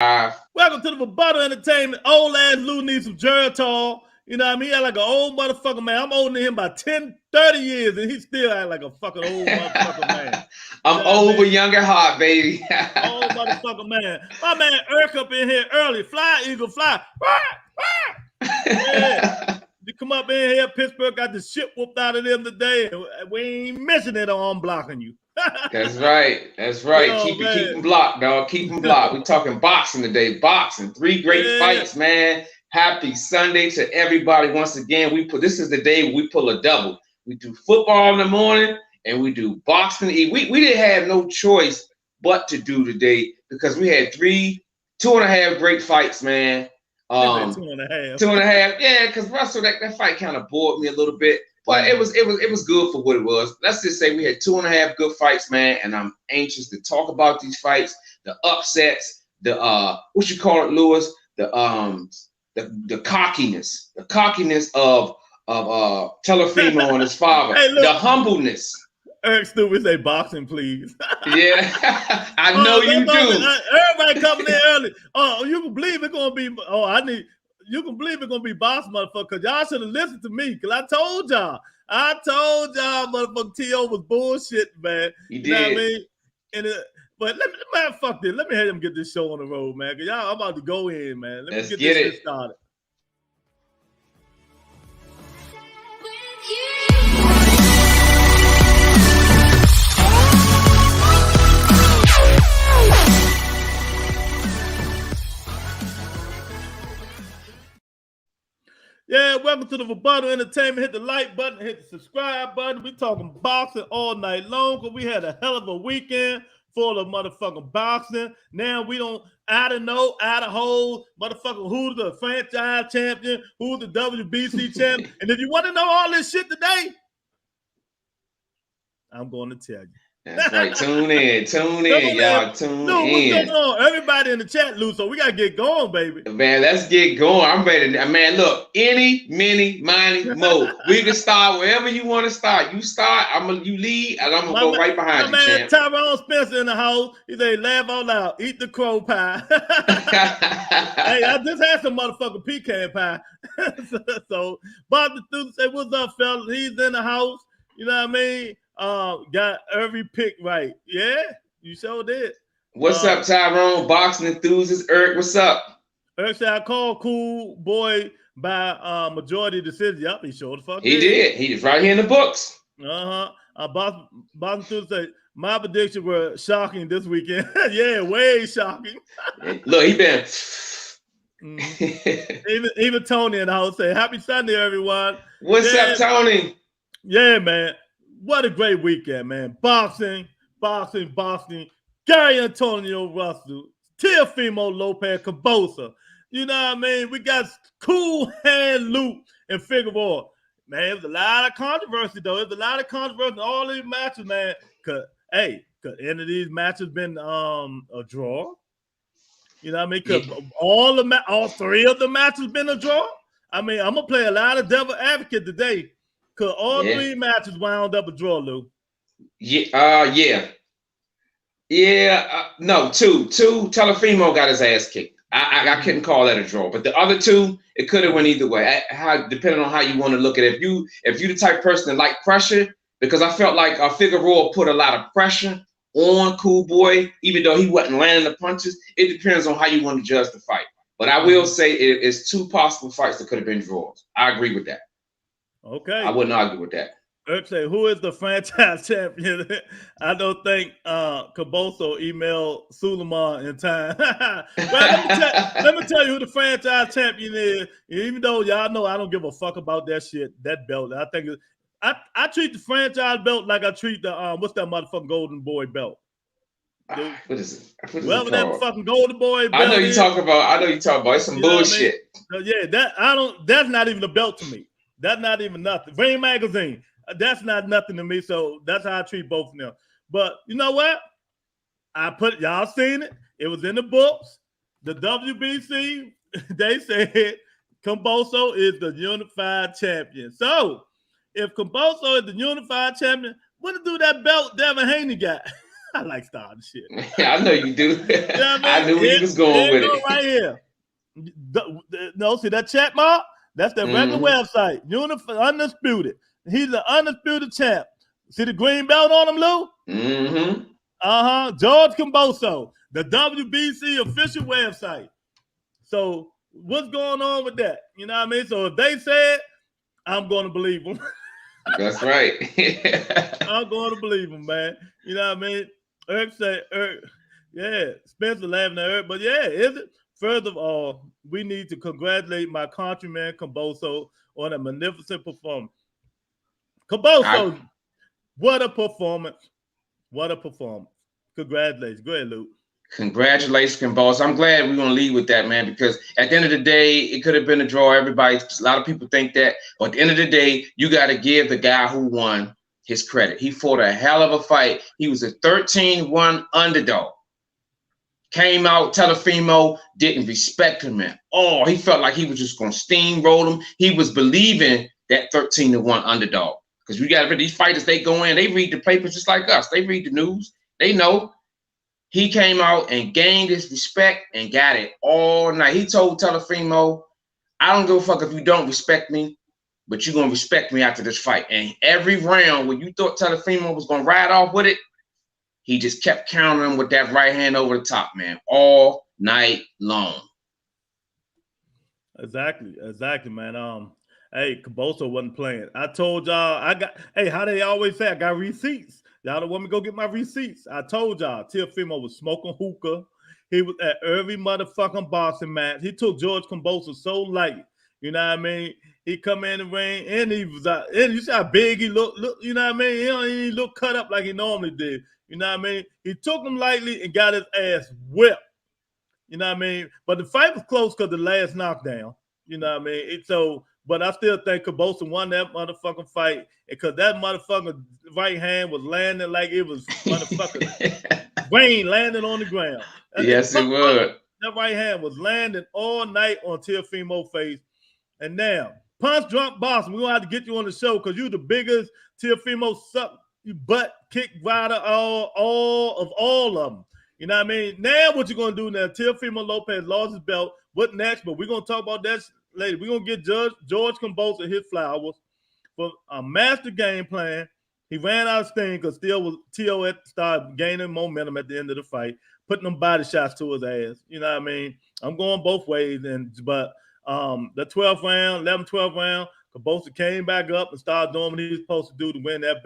Welcome to the Rebuttal Entertainment. Old ass Lou needs some Geritol. You know what I mean? He act like an old motherfucker man. I'm older than him by 10, 30 years, and he still act like a fucking old motherfucker man. I'm old but young at heart, baby. Old motherfucker man. My man Irk up in here early. Fly, Eagle, fly. Yeah. You come up in here, Pittsburgh got the shit whooped out of them today, and we ain't missing it on blocking you. That's right. That's right. Yo, keep them blocked, dog. Keep them blocked. We talking boxing today. Boxing. 3 great fights, man. Happy Sunday to everybody. Once again, this is the day we pull a double. We do football in the morning and we do boxing. We didn't have no choice but to do today because we had 2.5 great fights, man. 2.5. 2.5. Yeah, because Russell, that fight kind of bored me a little bit. But it was good for what it was. Let's just say we had 2.5 good fights, man, and I'm anxious to talk about these fights, the upsets, the what you call it, Lewis, the cockiness, of Telefimo and his father, the humbleness. Eric Stupid say boxing, please. Yeah, I know you do. Everybody coming in early. Oh, you can believe it's gonna be. You can believe it's gonna be box, motherfucker. Cause y'all should have listened to me. Cause I told y'all, motherfucker, T.O. was bullshit, man. He did. You know what I mean? But fuck this. Let me have him get this show on the road, man. Cause y'all, I'm about to go in, man. Let's get this shit started. Yeah, welcome to the Rebuttal Entertainment. Hit the like button, hit the subscribe button. We talking boxing all night long because we had a hell of a weekend full of motherfucking boxing. Now we don't out of hole, motherfucker, who's the franchise champion, who's the WBC champion. And if you want to know all this shit today, I'm going to tell you. That's right. Tune in, y'all. Tune Lou, in. What's going on? Everybody in the chat, Lou. So we gotta get going, baby. Man, let's get going. I'm ready. Man, look, any, many, miny, mo. We can start wherever you want to start. You start. You lead, and I'm gonna go right behind you, champ. Tyrone Spencer in the house. He say, "Laugh out loud. Eat the crow pie." Hey, I just had some motherfucking pecan pie. So Bob the Student say, "What's up, fellas?" He's in the house. You know what I mean? Got every pick right. Yeah, you sure did. What's up, Tyrone? Boxing enthusiast. Eric, what's up? Eric said, I called Coolboy by majority decision. Yup, he showed the fuck. He did. He's right here in the books. Boxing enthusiast said, my predictions were shocking this weekend. Yeah, way shocking. Look, he been. even Tony in the house say, happy Sunday, everyone. What's up, Tony? Yeah, man. What a great weekend, man. Boxing. Gary Antonio Russell, Teofimo Lopez, Kambosos. You know what I mean? We got Cool Hand Luke and Figueroa. Man, there's a lot of controversy, though. There's a lot of controversy in all these matches, man. Could any of these matches been a draw? You know what I mean? Could all 3 of the matches been a draw? I mean, I'm going to play a lot of devil advocate today. Could all 3 matches wound up a draw, Lou? Yeah. No, 2. Telefimo got his ass kicked. I couldn't call that a draw, but the other 2, it could have went either way. Depending on how you want to look at it. If you the type of person that like pressure, because I felt like Figueroa put a lot of pressure on Coolboy, even though he wasn't landing the punches. It depends on how you want to judge the fight. But I will say it's 2 possible fights that could have been draws. I agree with that. Okay. I wouldn't argue with that. Let's say, who is the franchise champion? I don't think Kambosos emailed Suleiman in time. Well, let me tell you who the franchise champion is. Even though y'all know I don't give a fuck about that shit, that belt. I think I treat the franchise belt like I treat the what's that motherfucking Golden Boy belt? What is it? Whatever that fucking Golden Boy belt. I know you talking about. It's some bullshit. I mean? Yeah, that's not even a belt to me. That's not even nothing. Ring Magazine. That's not nothing to me. So that's how I treat both of them. But you know what? Y'all seen it. It was in the books. The WBC, they said Kambosos is the unified champion. So if Kambosos is the unified champion, what to do that belt Devin Haney got? I like starting shit. I know you do. Yeah, I knew where you was going with it. Right here. No, see that chat mark? That's the regular website. Undisputed. He's the undisputed champ. See the green belt on him, Lou? George Kambosos, the WBC official website. So what's going on with that? You know what I mean? So if they said, I'm going to believe them. That's right. I'm going to believe them, man. You know what I mean? Eric said, yeah, Spencer laughing at Eric, but yeah, is it? First of all, we need to congratulate my countryman Kambosos on a magnificent performance. Kambosos, what a performance. What a performance. Congratulations. Go ahead, Luke. Congratulations, Kambosos. I'm glad we're going to lead with that, man, because at the end of the day, it could have been a draw. A lot of people think that. But at the end of the day, you got to give the guy who won his credit. He fought a hell of a fight. He was a 13-1 underdog. Came out, Telefimo didn't respect him, man. Oh, he felt like he was just going to steamroll him. He was believing that 13-1 underdog. Because we got these fighters, they go in, they read the papers just like us. They read the news. They know. He came out and gained his respect and got it all night. He told Telefimo, I don't give a fuck if you don't respect me, but you're going to respect me after this fight. And every round when you thought Telefimo was going to ride off with it, he just kept countering with that right hand over the top, man, all night long. Exactly, man. Hey, Kambosos wasn't playing. I told y'all, how they always say, I got receipts. Y'all don't want me to go get my receipts. I told y'all, Teofimo was smoking hookah. He was at every motherfucking boxing match. He took George Kambosos so light. You know what I mean? He come in the ring and he was out. And you see how big he looked, you know what I mean? He looked cut up like he normally did. You know what I mean? He took him lightly and got his ass whipped. You know what I mean? But the fight was close because the last knockdown. You know what I mean? But I still think Kambosos won that motherfucking fight because that motherfucking right hand was landing like it was motherfucking brain landing on the ground. Yes, it would. That right hand was landing all night on Teofimo's face. And now, Punch Drunk Boss, we're going to have to get you on the show because you're the biggest Teofimo butt kick rider of all of them. You know what I mean? Now what you're going to do now, Teofimo Lopez lost his belt. What next? But we're going to talk about that later. We're going to get George Kambosos his flowers for a master game plan. He ran out of steam because T.O. had started gaining momentum at the end of the fight, putting them body shots to his ass. You know what I mean? I'm going both ways. But the 12th round, 11th, 12th round, Kambosos came back up and started doing what he was supposed to do to win that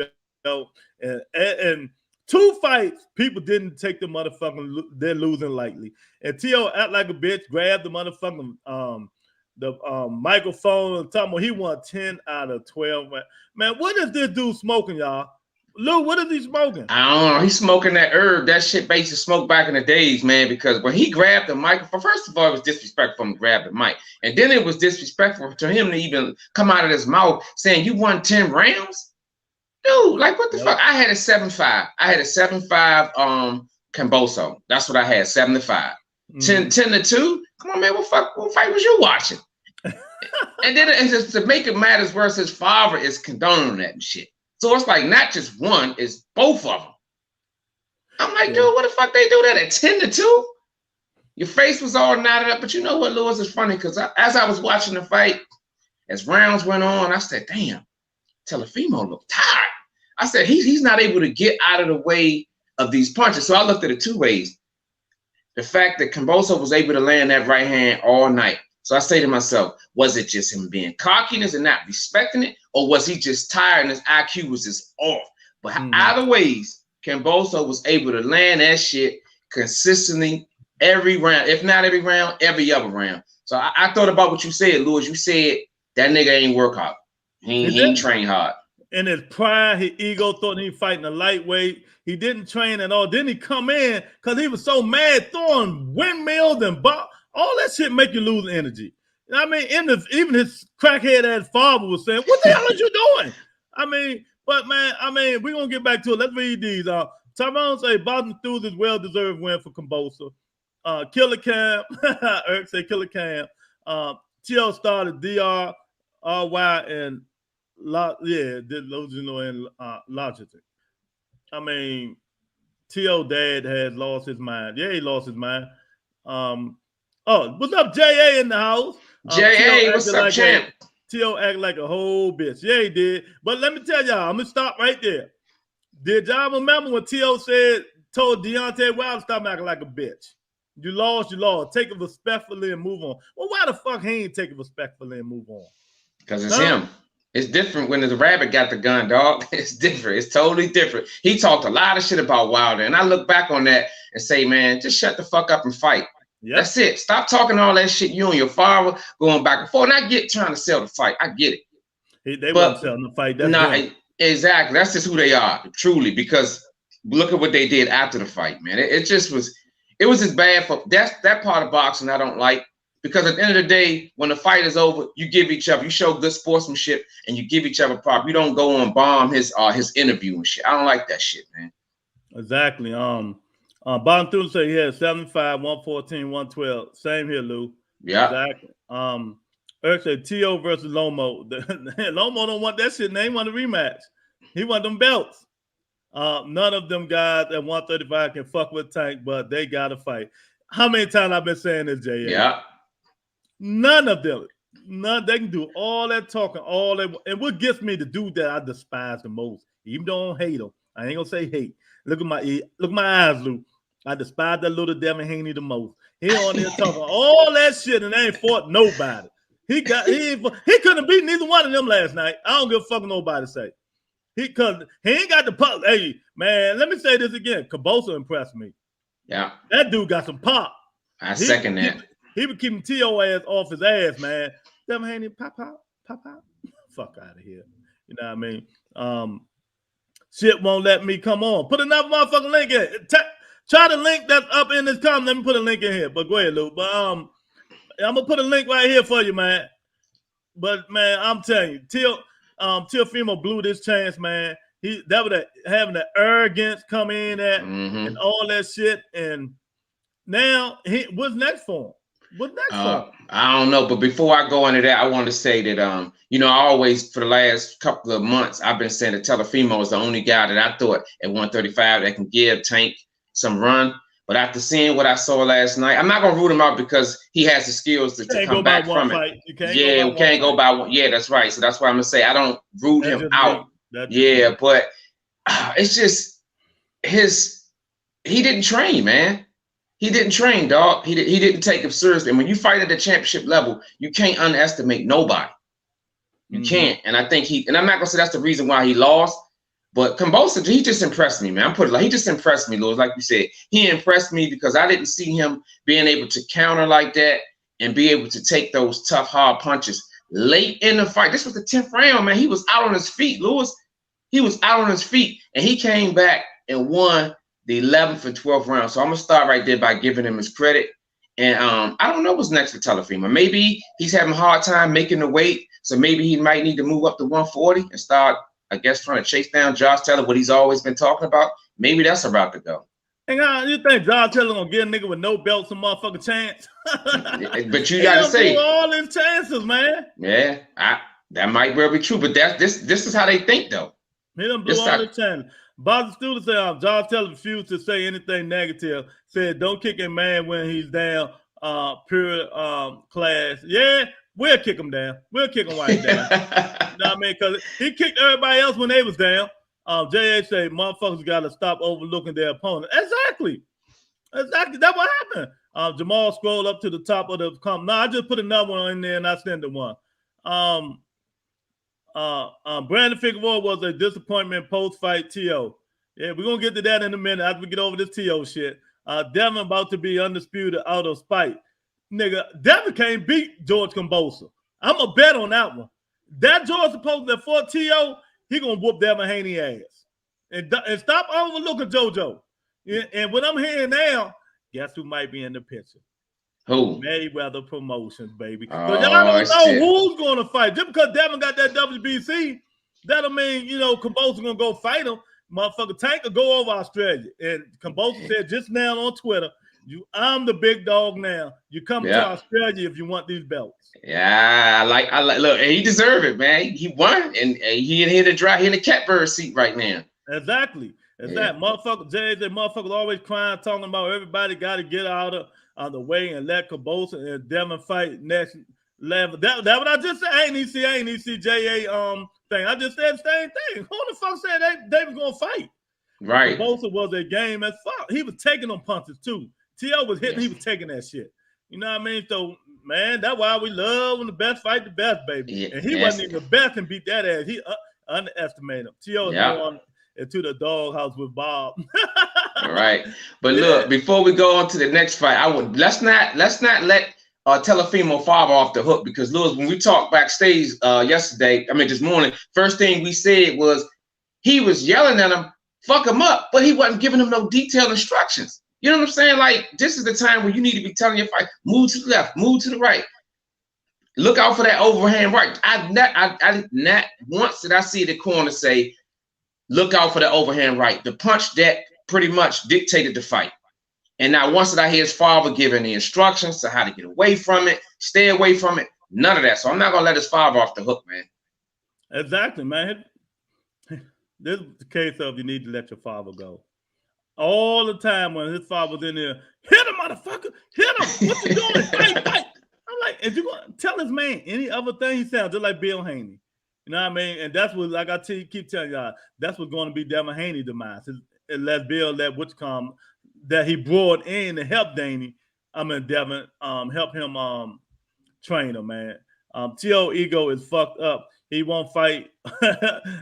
belt. And two fights, people didn't take the motherfucking, they're losing lightly. And T.O. act like a bitch, grabbed the motherfucking microphone and talking about he won 10 out of 12. Man, what is this dude smoking, y'all? Lou, what is he smoking? I don't know. He's smoking that herb. That shit based to smoke back in the days, man, because when he grabbed the microphone, first of all, it was disrespectful for him to grab the mic. And then it was disrespectful to him to even come out of his mouth saying, you won 10 rounds? Dude, like what the fuck? I had a 7-5. I had a 7-5 Kambosos. That's what I had, 7-5. 10-2? Come on, man, what fight was you watching? And then just to make it matters worse, his father is condoning that and shit. So it's like not just one, it's both of them. I'm like, dude, what the fuck they do that at 10-2? Your face was all knotted up, but you know what, Lewis, is funny because as I was watching the fight, as rounds went on, I said, damn, Telefimo looked tired. I said, he's not able to get out of the way of these punches. So I looked at it two ways. The fact that Kambosos was able to land that right hand all night. So I say to myself, was it just him being cockiness and not respecting it? Or was he just tired and his IQ was just off? But either ways, Kambosos was able to land that shit consistently every round. If not every round, every other round. So I thought about what you said, Lewis. You said that nigga ain't work hard. He ain't train hard. And his pride, his ego thought he was fighting a lightweight. He didn't train at all. Then he come in because he was so mad, throwing windmills and all that shit make you lose energy. You know what I mean? Even his crackhead ass father was saying, what the hell is you doing? I mean, but man, we're going to get back to it. Let's read these. Tyrone say, Boston Threws is well-deserved win for Kambosos. Killer Cam, Eric say Killer Cam. TL started DRRY and Logitech. I mean, T.O. dad has lost his mind. Yeah, he lost his mind. Oh, what's up, J.A. in the house? J.A., what's up, champ? T.O. act like a whole bitch. Yeah, he did. But let me tell y'all, I'm going to stop right there. Did y'all remember when T.O. told Deontay Wilder to stop acting like a bitch? You lost, you lost. Take it respectfully and move on. Well, why the fuck he ain't take it respectfully and move on? Because it's him. It's different when the rabbit got the gun, dog. It's different. It's totally different. He talked a lot of shit about Wilder, and I look back on that and say, man, just shut the fuck up and fight. Yep. That's it. Stop talking all that shit. You and your father going back and forth. And I get trying to sell the fight. I get it. They weren't selling the fight. That's exactly. That's just who they are, truly. Because look at what they did after the fight, man. It just was. It was as bad for that part of boxing I don't like. Because at the end of the day, when the fight is over, you give each other, you show good sportsmanship, and you give each other prop. You don't go and bomb his interview and shit. I don't like that shit, man. Exactly. Bottom through say he had 75, 114, 112. Same here, Lou. Yeah. Exactly. Eric said T.O. versus Lomo. Lomo don't want that shit. They want a rematch. He want them belts. None of them guys at 135 can fuck with Tank, but they got to fight. How many times I've been saying this, J.A.? Yeah. None of them. None. They can do all that talking, all that. And what gets me to do that I despise the most, even though I don't hate him. I ain't gonna say hate. Look at my eyes, Lou. I despise that little Devin Haney the most. He on there talking all that shit and they ain't fought nobody. He couldn't beat neither one of them last night. I don't give a fuck nobody say. He ain't got the pop. Hey, man, let me say this again. Kambosos impressed me. Yeah. That dude got some pop. I second that. He was keeping T.O. ass off his ass, man. Devin Haney, pop out. Fuck out of here. You know what I mean? Shit won't let me come on. Put another motherfucking link in. Try the link that's up in this comment. Let me put a link in here. But go ahead, Lou. But I'm gonna put a link right here for you, man. But man, I'm telling you, Teofimo blew this chance, man. That was having the arrogance come in at and all that shit. And now what's next for him? What's next for him? I don't know, but before I go into that, I want to say that I always for the last couple of months I've been saying that Teofimo is the only guy that I thought at 135 that can give Tank some run. But after seeing what I saw last night, I'm not gonna root him out because he has the skills to come back from it. We can't go by one. Yeah, that's right. So that's why I'm gonna say I don't root him out. Yeah, but it's just he didn't train, man. He didn't train, dog. He didn't take it seriously. And when you fight at the championship level, you can't underestimate nobody. You can't. And I think and I'm not gonna say that's the reason why he lost, but Kambosos, he just impressed me, man. He just impressed me, Louis. Like you said, he impressed me because I didn't see him being able to counter like that and be able to take those tough, hard punches late in the fight. This was the 10th round, man. He was out on his feet, Louis. He was out on his feet, and he came back and won the 11th and 12th round. So I'm gonna start right there by giving him his credit. And I don't know what's next for Teofimo. Maybe he's having a hard time making the weight, so maybe he might need to move up to 140 and start, I guess, trying to chase down Josh Taylor, what he's always been talking about. Maybe that's a route to go. Hang on, you think Josh Taylor gonna give a nigga with no belt some motherfucking chance? But you gotta say all his chances, man. Yeah, that might well be true, but this is how they think though. He done blew all the channel. Boston student said Josh Taylor refused to say anything negative. Said don't kick a man when he's down. Pure class. Yeah, we'll kick him down. We'll kick him right down. You know what I mean? Because he kicked everybody else when they was down. J.A. said motherfuckers got to stop overlooking their opponent. Exactly. That's what happened. Jamal scrolled up to the top of the comment. No, I just put another one in there and I sent it one. Brandon Figueroa was a disappointment post-fight T.O. Yeah, we're going to get to that in a minute after we get over this T.O. shit. Devin about to be undisputed out of spite. Nigga, Devin can't beat George Kambosos. I'm a bet on that one. That George supposed to for T.O., he going to whoop Devin Haney ass. And stop overlooking JoJo. And what I'm hearing now, guess who might be in the picture? Who? Mayweather Promotions, baby. So y'all don't know who's going to fight. Just because Devin got that WBC, that'll mean, Kambosos going to go fight him. Motherfucker Tank will go over Australia. And Kambosos said just now on Twitter, I'm the big dog now. You come to Australia if you want these belts. Yeah, I like look, he deserved it, man. He won, and he in here to drive, he in the catbird seat right now. Exactly. Is that motherfucker? Jay, the motherfuckers always crying, talking about everybody got to get out of the way and let Kambosos and Devin fight next level. That what I just said. I ain't even see JA thing. I just said the same thing. Who the fuck said they was gonna fight? Right. Kambosos was a game as fuck. He was taking them punches too. T.O. was hitting. He was taking that shit. You know what I mean? So man, that's why we love when the best fight the best, baby. Yeah, and he wasn't even the best and beat that ass. He underestimated him. T.O. is going into the doghouse with Bob. All right, but look, before we go on to the next fight, let's not let Telefimo father off the hook, because Lewis, when we talked backstage this morning, first thing we said was he was yelling at him, fuck him up, but he wasn't giving him no detailed instructions. You know what I'm saying? Like, this is the time where you need to be telling your fight, move to the left, move to the right. Look out for that overhand right. I not once did I see the corner say, look out for the overhand right. The punch that pretty much dictated the fight. And now once did I hear his father giving the instructions to how to get away from it, stay away from it, none of that. So I'm not gonna let his father off the hook, man. Exactly, man. This is the case of you need to let your father go. All the time when his father was in there, hit him, motherfucker, hit him. What you doing? Fight. I'm like, if you gonna tell this man any other thing, he sounds just like Bill Haney. You know what I mean? And that's what, like I keep telling y'all, that's what's going to be Devin Haney's demise. Let Bill, that he brought in to help Devin, help him train him, man. T.O. ego is fucked up. He won't fight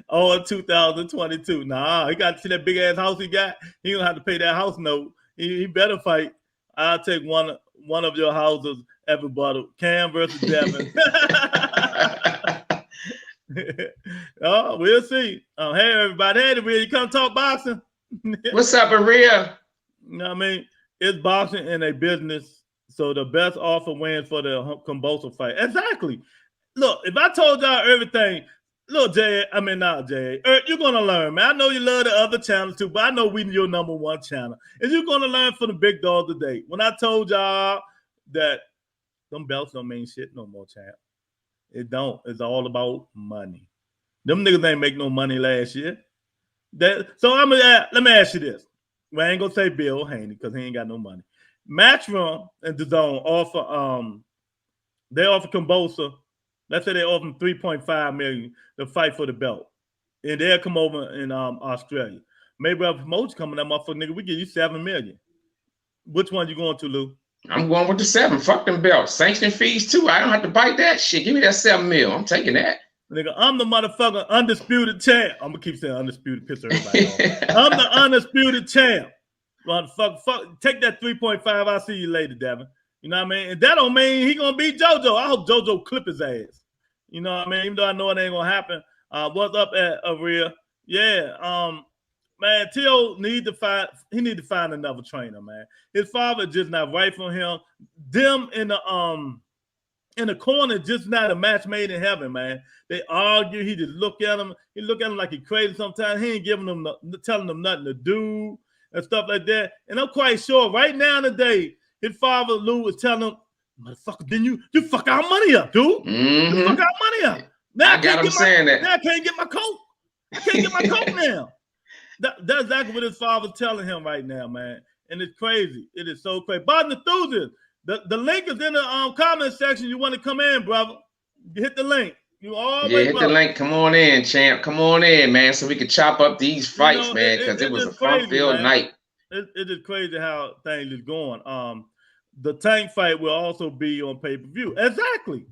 all 2022. Nah, he got to see that big ass house he got. He gonna have to pay that house note. He better fight. I'll take one of your houses, everybody. Cam versus Devin. Oh, we'll see. Hey, everybody. Hey, Aria, you come talk boxing? What's up, Aria? You know what I mean? It's boxing in a business, so the best offer wins for the Kambosos fight. Exactly. Look, if I told y'all everything, look, Jay, you're going to learn, man. I know you love the other channels too, but I know we your number one channel. And you're going to learn from the big dog today. When I told y'all that them belts don't mean shit no more, champ. It don't. It's all about money. Them niggas ain't make no money last year. So let me ask you this. Well, I ain't gonna say Bill Haney because he ain't got no money. Matchroom and DAZN offer they offer Kambosos. Let's say they offer him $3.5 million to fight for the belt, and they'll come over in Australia. Maybe a promotion coming that motherfucker, nigga. We give you $7 million. Which one you going to, Lou? I'm going with the 7. Fuck them belts. Sanction fees too. I don't have to bite that shit. Give me that $7 million. I'm taking that. Nigga, I'm the motherfucking undisputed champ. I'm gonna keep saying undisputed, piss everybody off. I'm the undisputed champ. Fuck, take that 3.5. I'll see you later, Devin. You know what I mean? And that don't mean he gonna beat JoJo. I hope JoJo clip his ass. You know what I mean? Even though I know it ain't gonna happen. What's up at Aria? Yeah, man, T.O. need to find another trainer, man. His father just not right for him. Them in the corner, just not a match made in heaven, man. They argue. He just look at him. He look at him like he crazy sometimes. He ain't giving them, telling them nothing to do and stuff like that. And I'm quite sure right now today, his father Lou is telling him, "Motherfucker, didn't you fuck our money up, dude? Mm-hmm. You fuck our money up. Now I got him saying that. Now I can't get my coat. I can't get my coat now." That's exactly what his father's telling him right now, man. And it's crazy. It is so crazy. Bob Enthusiast, the link is in the comment section. You want to come in, brother? Hit the link. You always hit the link. Come on in, champ. Come on in, man, so we can chop up these fights, man, because it was a fun-filled night. It is crazy how things is going. The Tank fight will also be on pay-per-view. Exactly.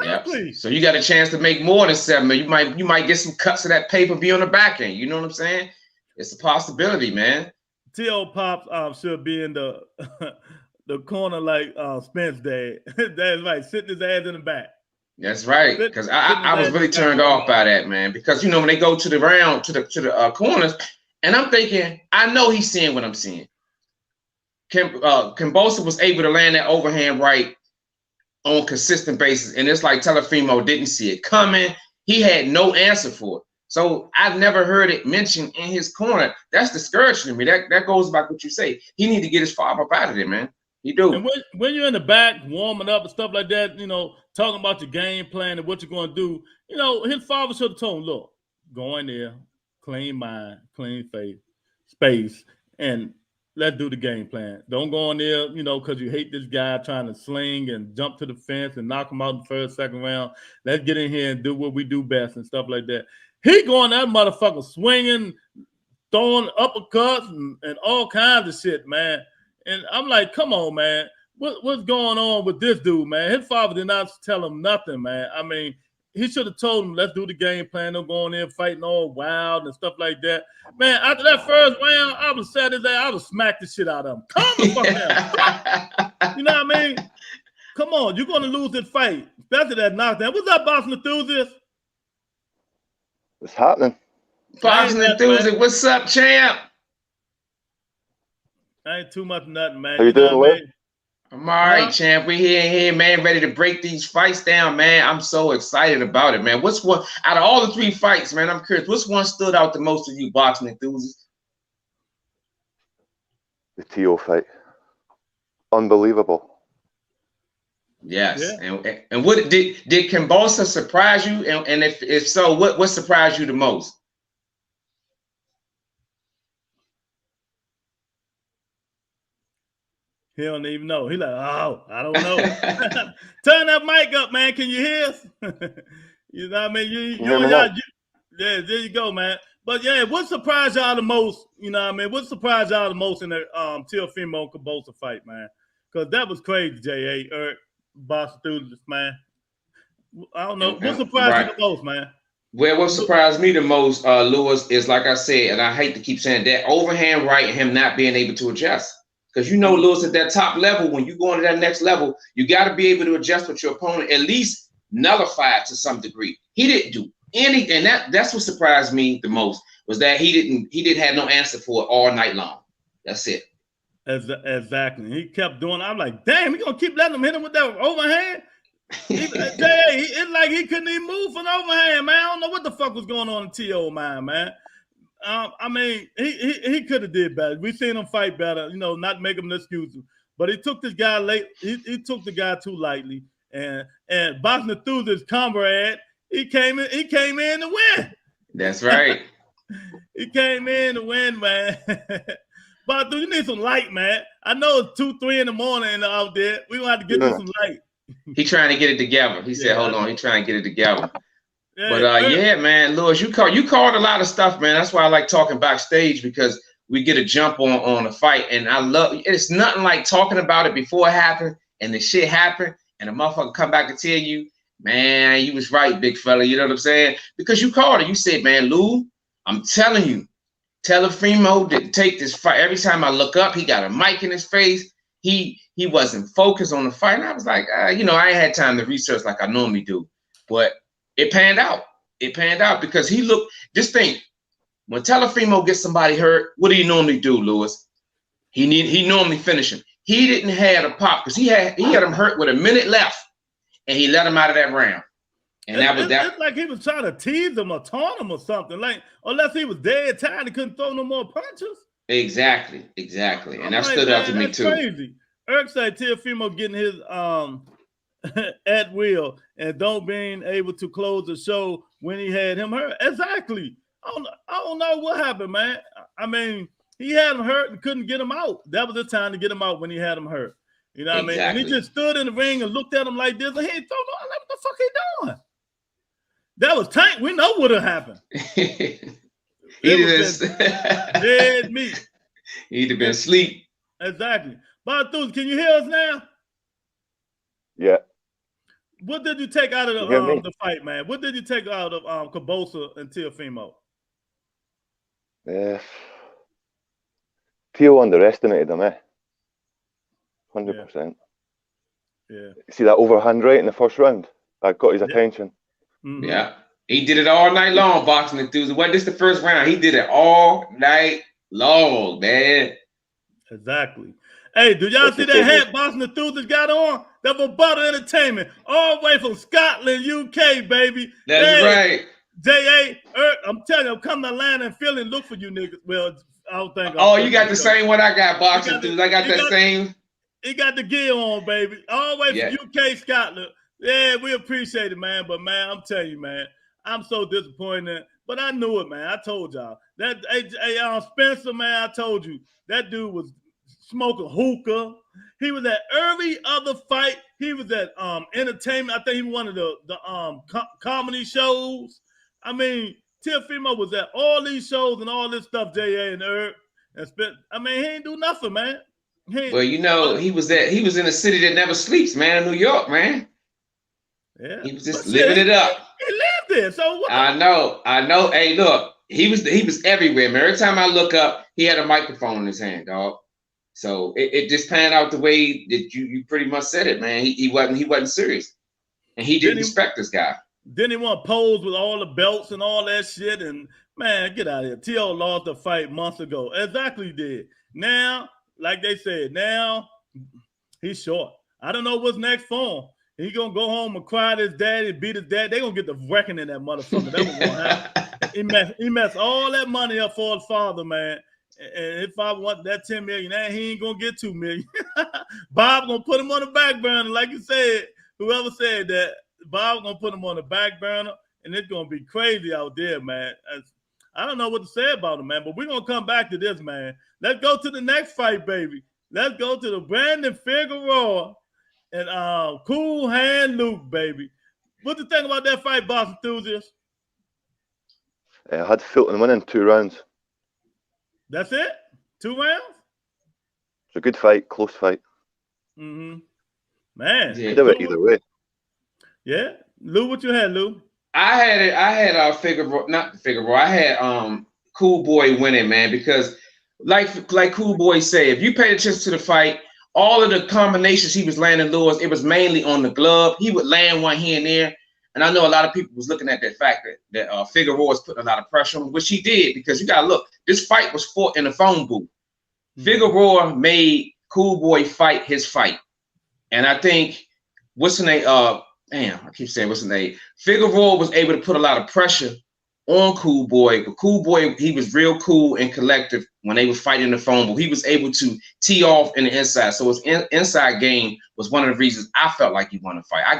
Yep. So you got a chance to make more than 7 million. You might get some cuts of that pay-per-view on the back end. You know what I'm saying? It's a possibility, man. T.O. Pops should be in the the corner like Spence dad. That's right, sitting his ass in the back. That's right. Because I was really turned off by that, man. Because you know when they go to the round to the corners, and I'm thinking, I know he's seeing what I'm seeing. Kambosos was able to land that overhand right on a consistent basis, and it's like Telefimo didn't see it coming. He had no answer for it. So I've never heard it mentioned in his corner. That's discouraging to me. That goes back what you say. He need to get his father up out of there, man. He do. And when you're in the back warming up and stuff like that, you know, talking about your game plan and what you're going to do, you know, his father should have told him, look, go in there, clean mind, clean face, space, and let's do the game plan. Don't go in there, because you hate this guy trying to sling and jump to the fence and knock him out in the first, second round. Let's get in here and do what we do best and stuff like that. He going that motherfucker swinging, throwing uppercuts and all kinds of shit, man. And I'm like, come on, man. What's going on with this dude, man? His father did not tell him nothing, man. I mean, he should have told him, let's do the game plan. Don't go in there fighting all wild and stuff like that. Man, after that first round, I was sad as that. I would smack the shit out of him. Calm the fuck down. You know what I mean? Come on, you're going to lose this fight, especially that knockdown. What's up, boxing enthusiast? What's happening? Boxing enthusiast, what's up, champ? Ain't too much nothing, man. How you doing, Lou? I'm all right, champ. We here, man, ready to break these fights down, man. I'm so excited about it, man. What's one out of all the 3 fights, man? I'm curious. Which one stood out the most to you, boxing enthusiasts? The T.O. fight. Unbelievable. Yes. Yeah. And what did Kambosos surprise you? And if so, what surprised you the most? He don't even know. He like, oh, I don't know. Turn that mic up, man. Can you hear us? You know what I mean? Yeah, there you go, man. But yeah, what surprised y'all the most? You know what I mean? What surprised y'all the most in the Teofimo Kambosos fight, man? Because that was crazy, J.A. Eric, boss enthusiast, man. I don't know. What surprised you the most, man? Well, what surprised me the most, Lewis, is like I said, and I hate to keep saying that, overhand right and him not being able to adjust. Because Lewis, at that top level, when you go into that next level, you got to be able to adjust with your opponent, at least nullify it to some degree. He didn't do anything. That's what surprised me the most, was that he didn't have no answer for it all night long. That's it. Exactly. He kept doing it. I'm like, damn, he gonna keep letting him hit him with that overhand? It's like he couldn't even move for an overhand, man. I don't know what the fuck was going on in T.O. mind, man. I mean, he could have did better. We seen him fight better, not make him an excuse. But he took this guy late. He took the guy too lightly. And boxing enthusiast comrade, he came in to win. That's right. He came in to win, man. But you need some light, man. I know it's 2, 3 in the morning out there. We gonna have to get you some light. He trying to get it together. He said, hold on, he trying to get it together. Yeah, but yeah, man, Lewis, you called a lot of stuff, man. That's why I like talking backstage, because we get a jump on a fight, and I love it's nothing like talking about it before it happened and the shit happened, and the motherfucker come back and tell you, man, you was right, big fella. You know what I'm saying? Because you called it. You said, man, Lou, I'm telling you, Teofimo didn't take this fight. Every time I look up, he got a mic in his face. He wasn't focused on the fight. And I was like, I ain't had time to research like I normally do, but it panned out. It panned out because he looked. Just think, when Teofimo gets somebody hurt, what do you normally do, Lewis? He normally finish him. He didn't have a pop because he had him hurt with a minute left, and he let him out of that round. And it's like he was trying to tease him or taunt him or something. Like, unless he was dead tired, he couldn't throw no more punches. Exactly. And that stood out to me too. Crazy. Eric said Teofimo getting his at will and don't being able to close the show when he had him hurt. Exactly. I don't know what happened, man. I mean, he had him hurt and couldn't get him out. That was the time to get him out when he had him hurt. You know what I mean? And he just stood in the ring and looked at him like this, and he ain't throw no. What the fuck he doing? That was Tank. We know what had happened. Dead meat. He'd have been asleep. Exactly. Barthus, can you hear us now? Yeah. What did you take out of the fight, man? What did you take out of Kambosos and Teofimo? Teo underestimated him, 100%. Yeah. See that overhand right in the first round? That got his attention. Mm-hmm. Yeah. He did it all night long, boxing enthusiast. Wasn't this the first round? He did it all night long, man. Exactly. Hey, do y'all see that hat boxing enthusiast got on? That was Butter Entertainment, all the way from Scotland, UK, baby. That's right. J.A., I'm telling you, I'm coming to Atlanta and Philly and look for you niggas. Well, I don't think. Oh, you got the same one I got, boxing enthusiast. I got that same. He got the gear on, baby. All the way from UK, Scotland. Yeah, we appreciate it, man. But, man, I'm telling you, man, I'm so disappointed But I knew it, man. I told y'all that. Spencer, man, I told you that dude was smoking hookah. He was at every other fight. He was at entertainment. I think he was one of the comedy shows. I mean, Teofimo was at all these shows and all this stuff. J.A. and Herb and spent. I mean, he ain't do nothing, man. Well, you know, he was in a city that never sleeps, man. New York, man. Yeah, he was just living it up. He lived there, so what? I know. Hey, look, he was everywhere, man. Every time I look up, he had a microphone in his hand, dog. So it just panned out the way that you pretty much said it, man. He wasn't serious, and he didn't respect this guy. Then he want to pose with all the belts and all that shit, and man, get out of here. T.O. lost the fight months ago. Exactly did. Now, like they said, now he's short. I don't know what's next for him. He gonna go home and cry to his daddy, beat his dad. They gonna get the wrecking in that motherfucker. That's what's gonna happen. He messed all that money up for his father, man. And if I want that 10 million, he ain't gonna get 2 million. Bob gonna put him on the back burner, like you said. Whoever said that, Bob gonna put him on the back burner, and it's gonna be crazy out there, man. I don't know what to say about him, man, but we're gonna come back to this, man. Let's go to the next fight, baby. Let's go to the Brandon Figueroa and Cool Hand Luke, baby. What you think about that fight, boss enthusiast? I had Fulton winning 2 rounds. That's it? 2 rounds? It's a good fight, close fight. Mm-hmm. Man. Yeah. Could have it either way. Yeah. Lou, what you had, Lou? I had Figueroa, not Figueroa. I had Coolboy winning, man, because like Coolboy said, if you paid attention to the fight, all of the combinations he was landing, Lewis, it was mainly on the glove. He would land one here and there. And I know a lot of people was looking at that fact that Figueroa was putting a lot of pressure on him, which he did, because you got to look, this fight was fought in the phone booth. Mm-hmm. Figueroa made Coolboy fight his fight. And I think, what's the name? Damn, I keep saying what's the name? Figueroa was able to put a lot of pressure on Coolboy, but Coolboy, he was real cool and collective when they were fighting the phone, but he was able to tee off in the inside. So his inside game was one of the reasons I felt like he won the fight. I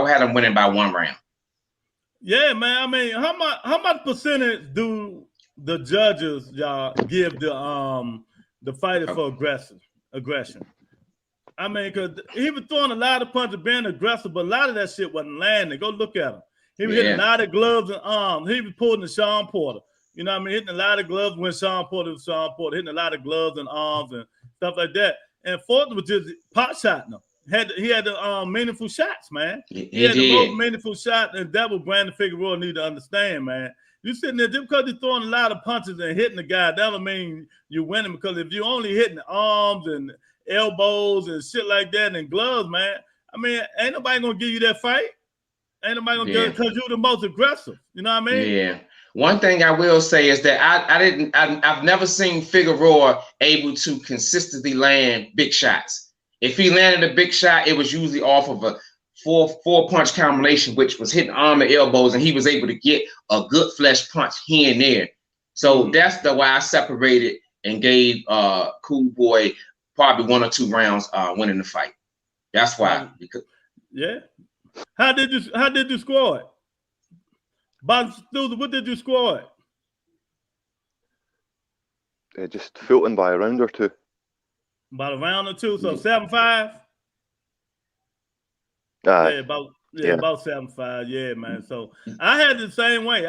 had him winning by 1 round. Yeah, man. I mean, how much percentage do the judges, y'all, give the fighter for aggression? I mean, because he was throwing a lot of punches, being aggressive, but a lot of that shit wasn't landing. Go look at him. He was hitting a lot of gloves and arms. He was pulling the Sean Porter. You know what I mean? Hitting a lot of gloves when Sean Porter was Sean Porter, hitting a lot of gloves and arms and stuff like that. And Fortner was just pot shotting them. He had the meaningful shots, man. He had the most meaningful shot, and that was Brandon Figueroa need to understand, man. You sitting there just because you're throwing a lot of punches and hitting the guy, that don't mean you're winning, because if you're only hitting the arms and elbows and shit like that and gloves, man, I mean, ain't nobody gonna give you that fight. Ain't nobody gonna get it because you're the most aggressive. You know what I mean? Yeah. One thing I will say is that I've never seen Figueroa able to consistently land big shots. If he landed a big shot, it was usually off of a four punch combination, which was hitting arm and elbows, and he was able to get a good flesh punch here and there. So that's the why I separated and gave Coolboy probably 1 or 2 rounds winning the fight. That's why. Because How did you score it? What did you score it? Just Fulton by a round or 2. About a round or 2, so 7-5. About 7-5. Yeah, man. So I had the same way.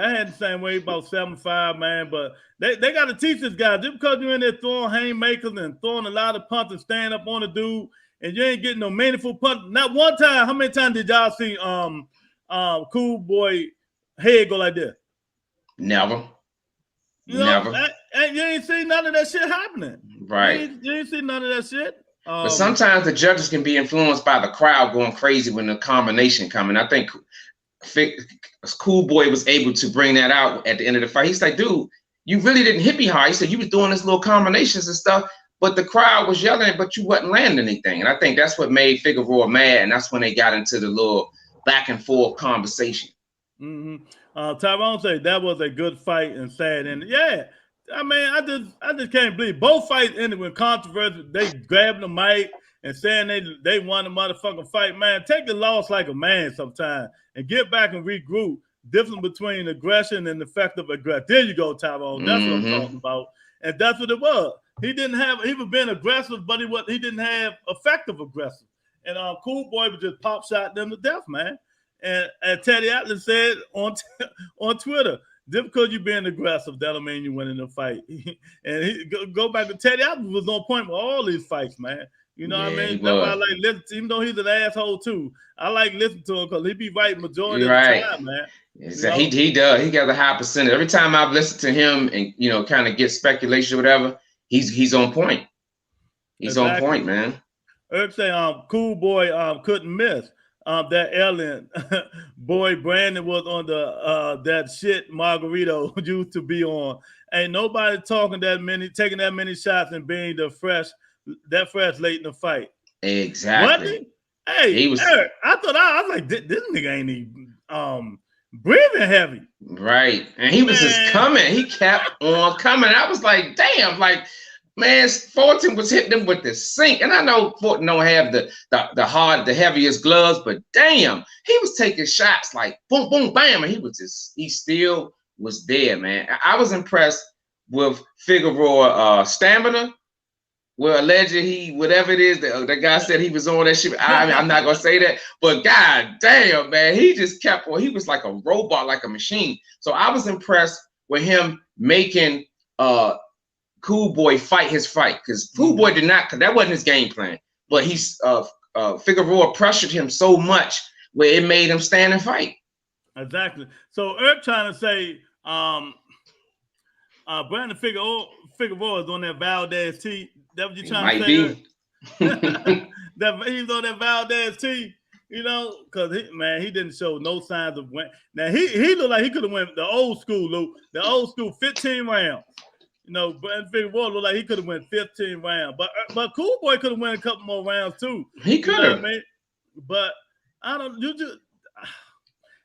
About 7-5, man. But they got to teach this guy, just because you're in there throwing haymakers and throwing a lot of punches, stand up on the dude, and you ain't getting no meaningful punch. Not one time. How many times did y'all see Coolboy head go like this? Never. You know, and you ain't see none of that shit happening. Right. You ain't see none of that shit. But sometimes the judges can be influenced by the crowd going crazy when the combination coming. I think Coolboy was able to bring that out at the end of the fight. He's like, dude, you really didn't hit me hard. He said you was doing this little combinations and stuff, but the crowd was yelling, but you wasn't landing anything. And I think that's what made Figueroa mad, and that's when they got into the little back and forth conversation. Tyrone said that was a good fight and sad ending. Yeah. I mean, I just can't believe both fights ended with controversy. They grabbing the mic and saying they won the motherfucking fight. Man, take the loss like a man sometime and get back and regroup. difference between aggression and effective aggression. There you go, Tyrone. That's what I'm talking about. And that's what it was. He was being aggressive, but he didn't have effective aggressive. And Coolboy was just pop shot them to death, man. And Teddy Atlas said on Twitter, just because you're being aggressive, that'll mean you winning the fight. And go back to Teddy Atlas was on point with all these fights, man. You know what I mean? That's why I like listening to him, even though he's an asshole too. I like listening to him because he be right majority of the time, man. Exactly. He does. He got a high percentage. Every time I've listened to him and kind of get speculation or whatever, he's on point. He's on point, man. Eric say Coolboy couldn't miss. That alien boy Brandon was on the that shit Margarito used to be on. Ain't nobody taking that many shots and being fresh late in the fight. Exactly. What? Hey, Eric, I was like, this nigga ain't even breathing heavy. Right. And he was just coming. He kept on coming. I was like, damn, like, man, Fulton was hitting them with the sink. And I know Fulton don't have the heaviest gloves, but damn, he was taking shots like boom, boom, bam. And he still was there, man. I was impressed with Figueroa stamina. Well, allegedly, whatever it is, that guy said he was on that shit. I'm not going to say that, but god damn, man, he just kept on. He was like a robot, like a machine. So I was impressed with him making Coolboy fight his fight, because Coolboy did not, because that wasn't his game plan. But Figueroa pressured him so much where it made him stand and fight. Exactly. So Eric trying to say Brandon Figueroa is on that Valdez T. That what you trying to say? That he's on that Valdez T. Because he didn't show no signs of win. Now he looked like he could have went the old school, Luke. The old school 15 rounds. Brandon Figueroa looked like he could have went 15 rounds. But Coolboy could have went a couple more rounds too. He could have. I mean? But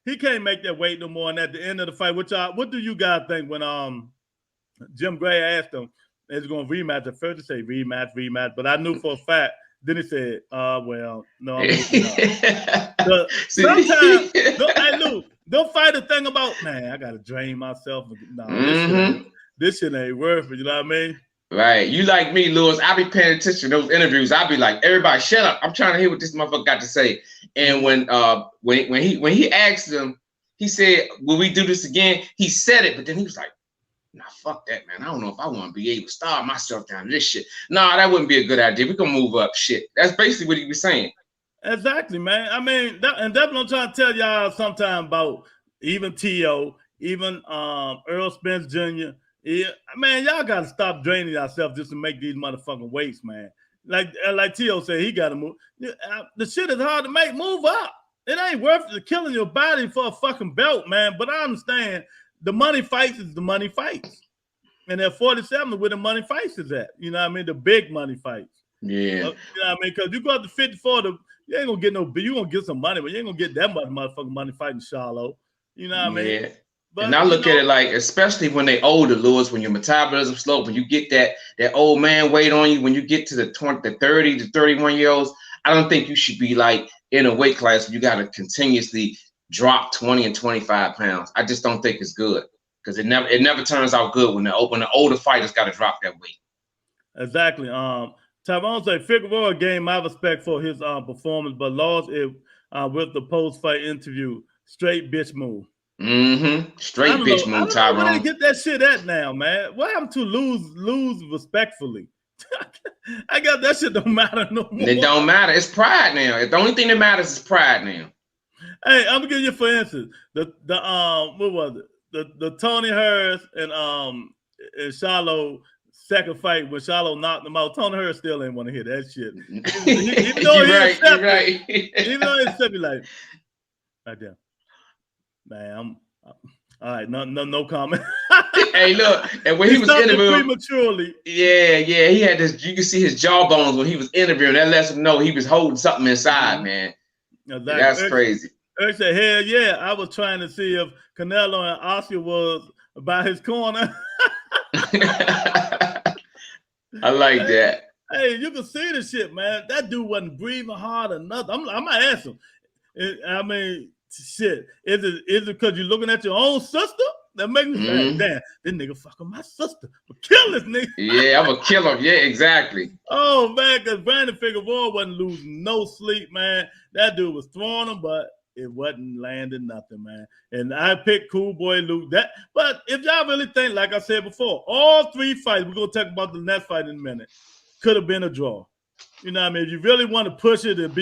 he can't make that weight no more. And at the end of the fight, what do you guys think when Jim Gray asked him, is going to rematch? At first he say rematch, but I knew for a fact. Then he said, well, no. Sometimes, hey, Lou, don't fight the thing about, man, I got to drain myself. No, this shit ain't worth it. You know what I mean? Right. You like me, Lewis. I be paying attention to those interviews. I be like, everybody, shut up. I'm trying to hear what this motherfucker got to say. And when he asked him, he said, will we do this again? He said it, but then he was like, nah, fuck that, man. I don't know if I want to be able to starve myself down to this shit. Nah, that wouldn't be a good idea. We're going to move up shit. That's basically what he was saying. Exactly, man. I mean, and that's what I'm trying to tell y'all sometime about even T.O., even Earl Spence Jr. Yeah, man, y'all got to stop draining yourself just to make these motherfucking weights, man. Like T.O. said, he got to move. The shit is hard to make. Move up. It ain't worth it killing your body for a fucking belt, man. But I understand the money fights is the money fights. And at 47 where the money fights is at. You know what I mean? The big money fights. Yeah. You know what I mean? Because you go up to 54, you ain't going to get no, you going to get some money, but you ain't going to get that much motherfucking money fighting Charlo. You know what I mean? But, and I look at it like, especially when they older, Lewis, when your metabolism slow, when you get that old man weight on you, when you get to the 30 to 31 year olds, I don't think you should be like in a weight class where you got to continuously drop 20 and 25 pounds. I just don't think it's good, because it never turns out good when the older fighters got to drop that weight. Exactly. Tyrone said Figueroa gained my respect for his performance, but lost it with the post-fight interview. Straight bitch move. Straight bitch move, Tyrone. Where they get that shit at now, man? What happened to lose respectfully? I got that shit don't matter no more. It don't matter. It's pride now. The only thing that matters is pride now. Hey, I'm gonna give you for instance the what was it? The Tony Harris and Charlo second fight when Charlo knocked him out. Tony Harris still ain't want to hear that shit. Even though you're right. Even though he accepted, like, right there. Man, all right, no comment. Hey, look, and when he was interviewing prematurely, he had this. You can see his jawbones when he was interviewing. That lets him know he was holding something inside, man. Exactly. That's crazy. Eric said, "Hell yeah, I was trying to see if Canelo and Oscar was by his corner." I like that. Hey, you can see the shit, man. That dude wasn't breathing hard or nothing. I might ask him. I mean, shit. Is it because you're looking at your own sister? That makes me say, damn, this nigga fucking my sister. But kill this nigga. Yeah, I'm gonna kill him. Yeah, exactly. Oh man, because Brandon Figueroa wasn't losing no sleep, man. That dude was throwing him, but it wasn't landing nothing, man. And I picked Coolboy Luke. But if y'all really think, like I said before, all 3 fights, we're gonna talk about the next fight in a minute, could have been a draw. You know what I mean? If you really want to push it and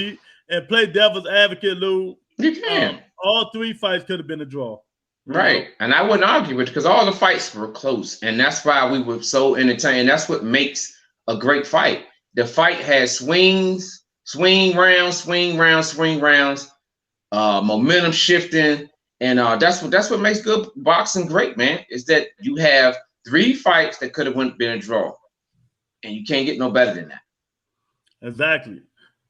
play devil's advocate, Lou, you can. All 3 fights could have been a draw. Right. And I wouldn't argue with it because all the fights were close. And that's why we were so entertained. That's what makes a great fight. The fight has swings, swing rounds, momentum shifting. And that's what makes good boxing great, man, is that you have 3 fights that could have been a draw. And you can't get no better than that. Exactly.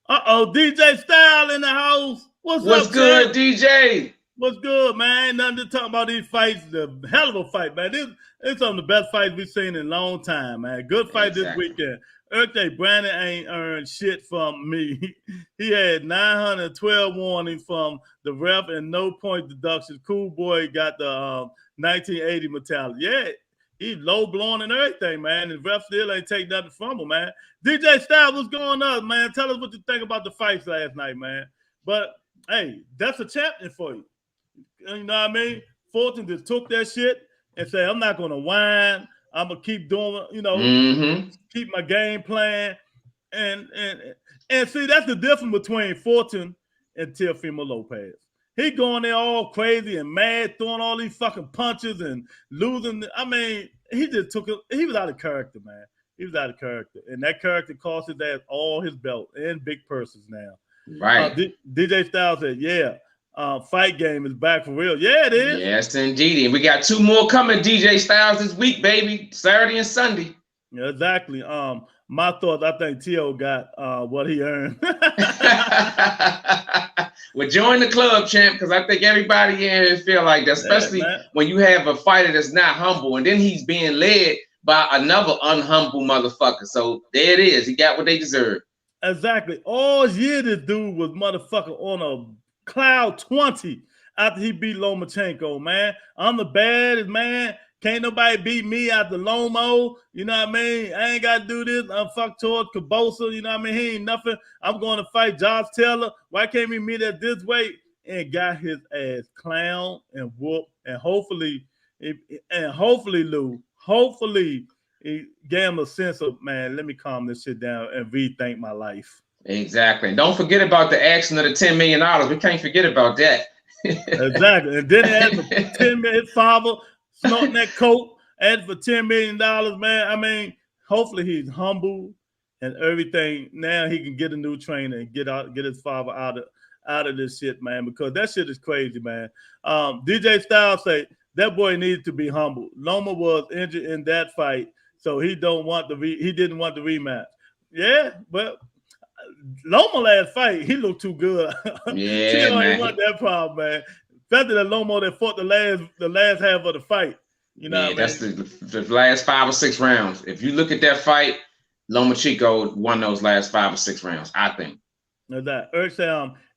DJ Style in the house. What's up, good, man? DJ? What's good, man? Nothing to talk about these fights. The hell of a fight, man. This is some of the best fights we've seen in a long time, man. Good fight this weekend. Brandon ain't earned shit from me. He had 912 warnings from the ref and no point deductions. Coolboy got the 1980 mentality. Yeah, he's low blowing and everything, man. And the ref still ain't take nothing from him, man. DJ Styles, what's going on, man? Tell us what you think about the fights last night, man. But hey, that's a champion for you. You know what I mean? Fulton just took that shit and said, I'm not going to whine. I'm going to keep doing, keep my game plan. And see, that's the difference between Fulton and Teofimo Lopez. He going there all crazy and mad, throwing all these fucking punches and losing. I mean, he just took it. He was out of character, man. He was out of character. And that character cost his ass all his belt and big purses now. Right. DJ Styles said, yeah. Fight game is back for real. Yeah, it is. Yes, indeed. And we got 2 more coming, DJ Styles, this week, baby. Saturday and Sunday. Yeah, exactly. My thoughts, I think Tio got what he earned. Well, join the club, champ, because I think everybody here feel like that, especially when you have a fighter that's not humble, and then he's being led by another unhumble motherfucker. So there it is. He got what they deserve. Exactly. All year this dude was motherfucker on a cloud 20 after he beat Lomachenko, man. I'm the baddest, man. Can't nobody beat me after Lomo. You know what I mean? I ain't got to do this. I'm fucked towards Kambosos. You know what I mean? He ain't nothing. I'm going to fight Josh Taylor. Why can't we meet at this weight? And got his ass clown and whoop. And hopefully, Lou, it gave him a sense of, man, let me calm this shit down and rethink my life. Exactly. And don't forget about the action of the $10 million. We can't forget about that. Exactly. And then he had the 10 million father snorting that coke, added for $10 million, man. I mean, hopefully he's humble and everything. Now he can get a new trainer and get his father out of this shit, man, because that shit is crazy, man. DJ Styles say that boy needed to be humble. Loma was injured in that fight, so he didn't want the rematch. Yeah, but Loma last fight, he looked too good. Yeah, man. Ain't want that problem, man. Better than Lomo that fought the last half of the fight. You know, what that's I mean? the last 5 or 6 rounds. If you look at that fight, Lomachenko won those last 5 or 6 rounds, I think. No doubt.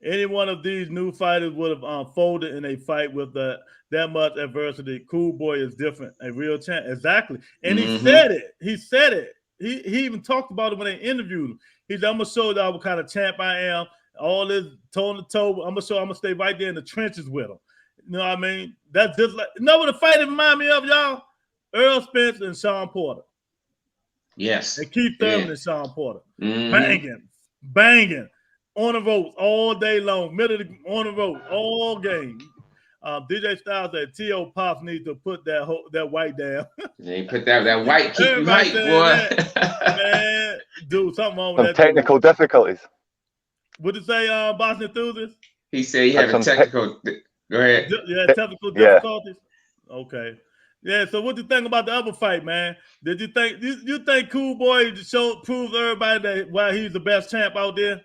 Any one of these new fighters would have folded in a fight with that much adversity. Coolboy is different, a real champ. Exactly, and he said it. He said it. He even talked about it when they interviewed him. He said, "I'm gonna show y'all what kind of champ I am. All this toe to toe. I'm gonna stay right there in the trenches with him." You know what I mean? That's just like, you know what the fight remind me of, y'all? Earl Spence and Sean Porter. Yes. And Keith Thurman and Sean Porter. Banging on the ropes all day long, on the ropes all game. DJ Styles said T.O. Pops needs to put that white down. They put that white keep you hype, boy. Man, dude, something wrong with that. Technical difficulties. What did you say, Boston Enthusiast? He said he had a technical. Go ahead. Yeah, technical difficulties. Okay. Yeah. So, what do you think about the other fight, man? Did you think Coolboy proves everybody that why he's the best champ out there?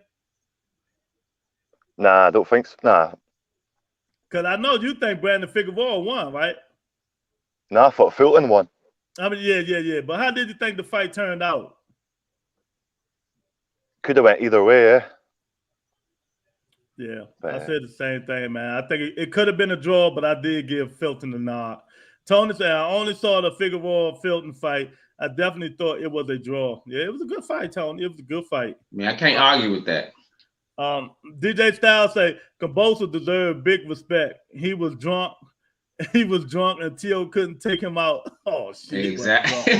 Nah, I don't think so. Nah. Because I know you think Brandon Figueroa won, right? Nah, I thought Fulton won. I mean, yeah. But how did you think the fight turned out? Could have went either way, yeah. Yeah, But, I said the same thing, man. I think it could have been a draw, but I did give Filton the nod. Tony said, I only saw the Figueroa Filton fight. I definitely thought it was a draw. Yeah, it was a good fight, Tony. It was a good fight. Man, I can't argue with that. DJ Styles say Kambosos deserved big respect. He was drunk. He was drunk and T.O. couldn't take him out. Oh, shit. Exactly.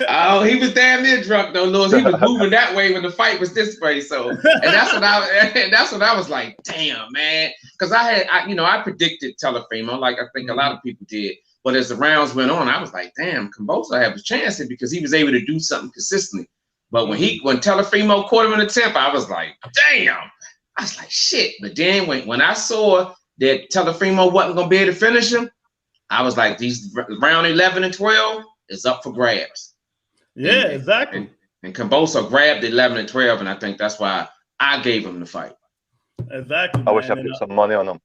Oh, he was damn near drunk though, Lewis. He was moving that way when the fight was this way. So, and that's what I was like, damn, man. Because I predicted Telefimo, like I think a lot of people did. But as the rounds went on, I was like, damn, Kambosos had a chance here because he was able to do something consistently. But when Telefimo caught him in the temp, I was like, damn. I was like, shit. But then when I saw that Telefimo wasn't going to be able to finish him, I was like, these round 11 and 12 is up for grabs. Yeah, exactly. And Kambosos grabbed 11 and 12, and I think that's why I gave him the fight. Exactly. I wish I put some money on him.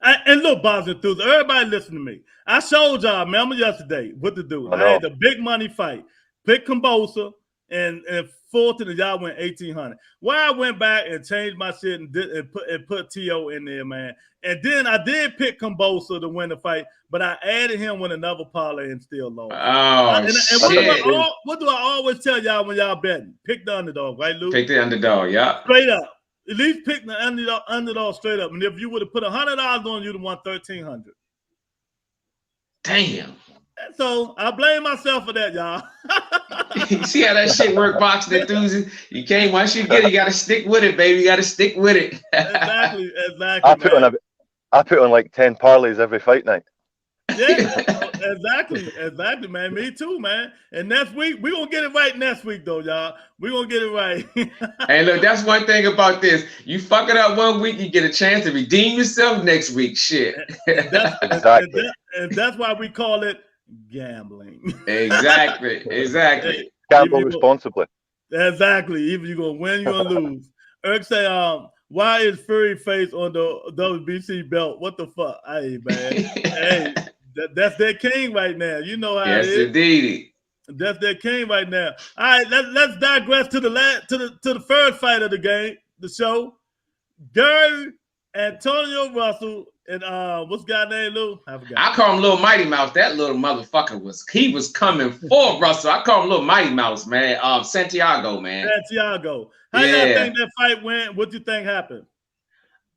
And look, Boss Enthusiast, everybody listen to me. I showed y'all, remember yesterday, what to do. I had the big money fight. Pick Kambosos and Fulton, and y'all went 1,800. Why I went back and changed my shit and put T.O. in there, man. And then I did pick Kambosos to win the fight, but I added him with another parlay and still lost. Oh, what do I always tell y'all when y'all betting? Pick the underdog, right, Luke? Pick the underdog, yeah. Straight up. At least pick the underdog straight up. And if you would have put $100 on, you'd have won $1,300. Damn. So I blame myself for that, y'all. You see how that shit work, Boxing Enthusiast? You can't, once you get it, you got to stick with it, baby. You got to stick with it. Exactly. I put on like 10 parlays every fight night. Yeah, exactly, man. Me too, man. And next week, we're going to get it right next week, though, y'all. We're going to get it right. Hey, look, that's one thing about this. You fuck it up one week, you get a chance to redeem yourself next week. Shit. And that's why we call it gambling. Exactly. Gamble responsibly. Exactly. Either you're going to win, you're going to lose. Eric say, why is Fury face on the WBC belt? What the fuck? Hey, man. Hey, that's their king right now. You know how it is. Yes, indeed. That's their king right now. All right, let's digress to the first fight of the game, the show. Gary Antonio Russell and what's the guy named Lou? I call him Little Mighty Mouse. That little motherfucker was coming for Russell. I call him Little Mighty Mouse, man. Santiago, man. Santiago. How y'all think that fight went? What do you think happened?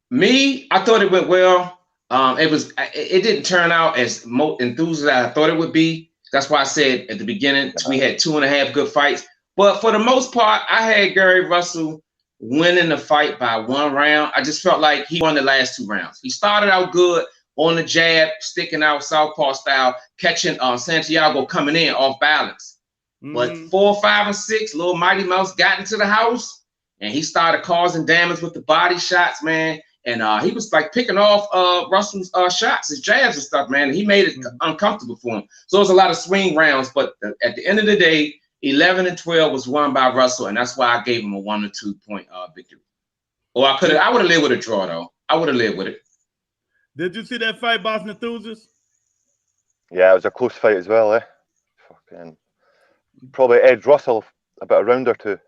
Me, I thought it went well. It didn't turn out as enthused as I thought it would be. That's why I said at the beginning we had 2.5 good fights. But for the most part, I had Gary Russell winning the fight by 1 round. I just felt like he won the last 2 rounds. He started out good on the jab, sticking out southpaw style, catching Santiago coming in off balance. But 4, 5, and 6, Little Mighty Mouse got into the house and he started causing damage with the body shots, man. And he was like picking off Russell's shots, his jabs and stuff, man. And he made it uncomfortable for him. So it was a lot of swing rounds. But at the end of the day, 11 and 12 was won by Russell, and that's why I gave him a 1 or 2 point victory. Or I would have lived with a draw though. I would have lived with it. Did you see that fight, Boston Enthusiast? Yeah, it was a close fight as well, eh? Fucking probably edged Russell about a round or 2.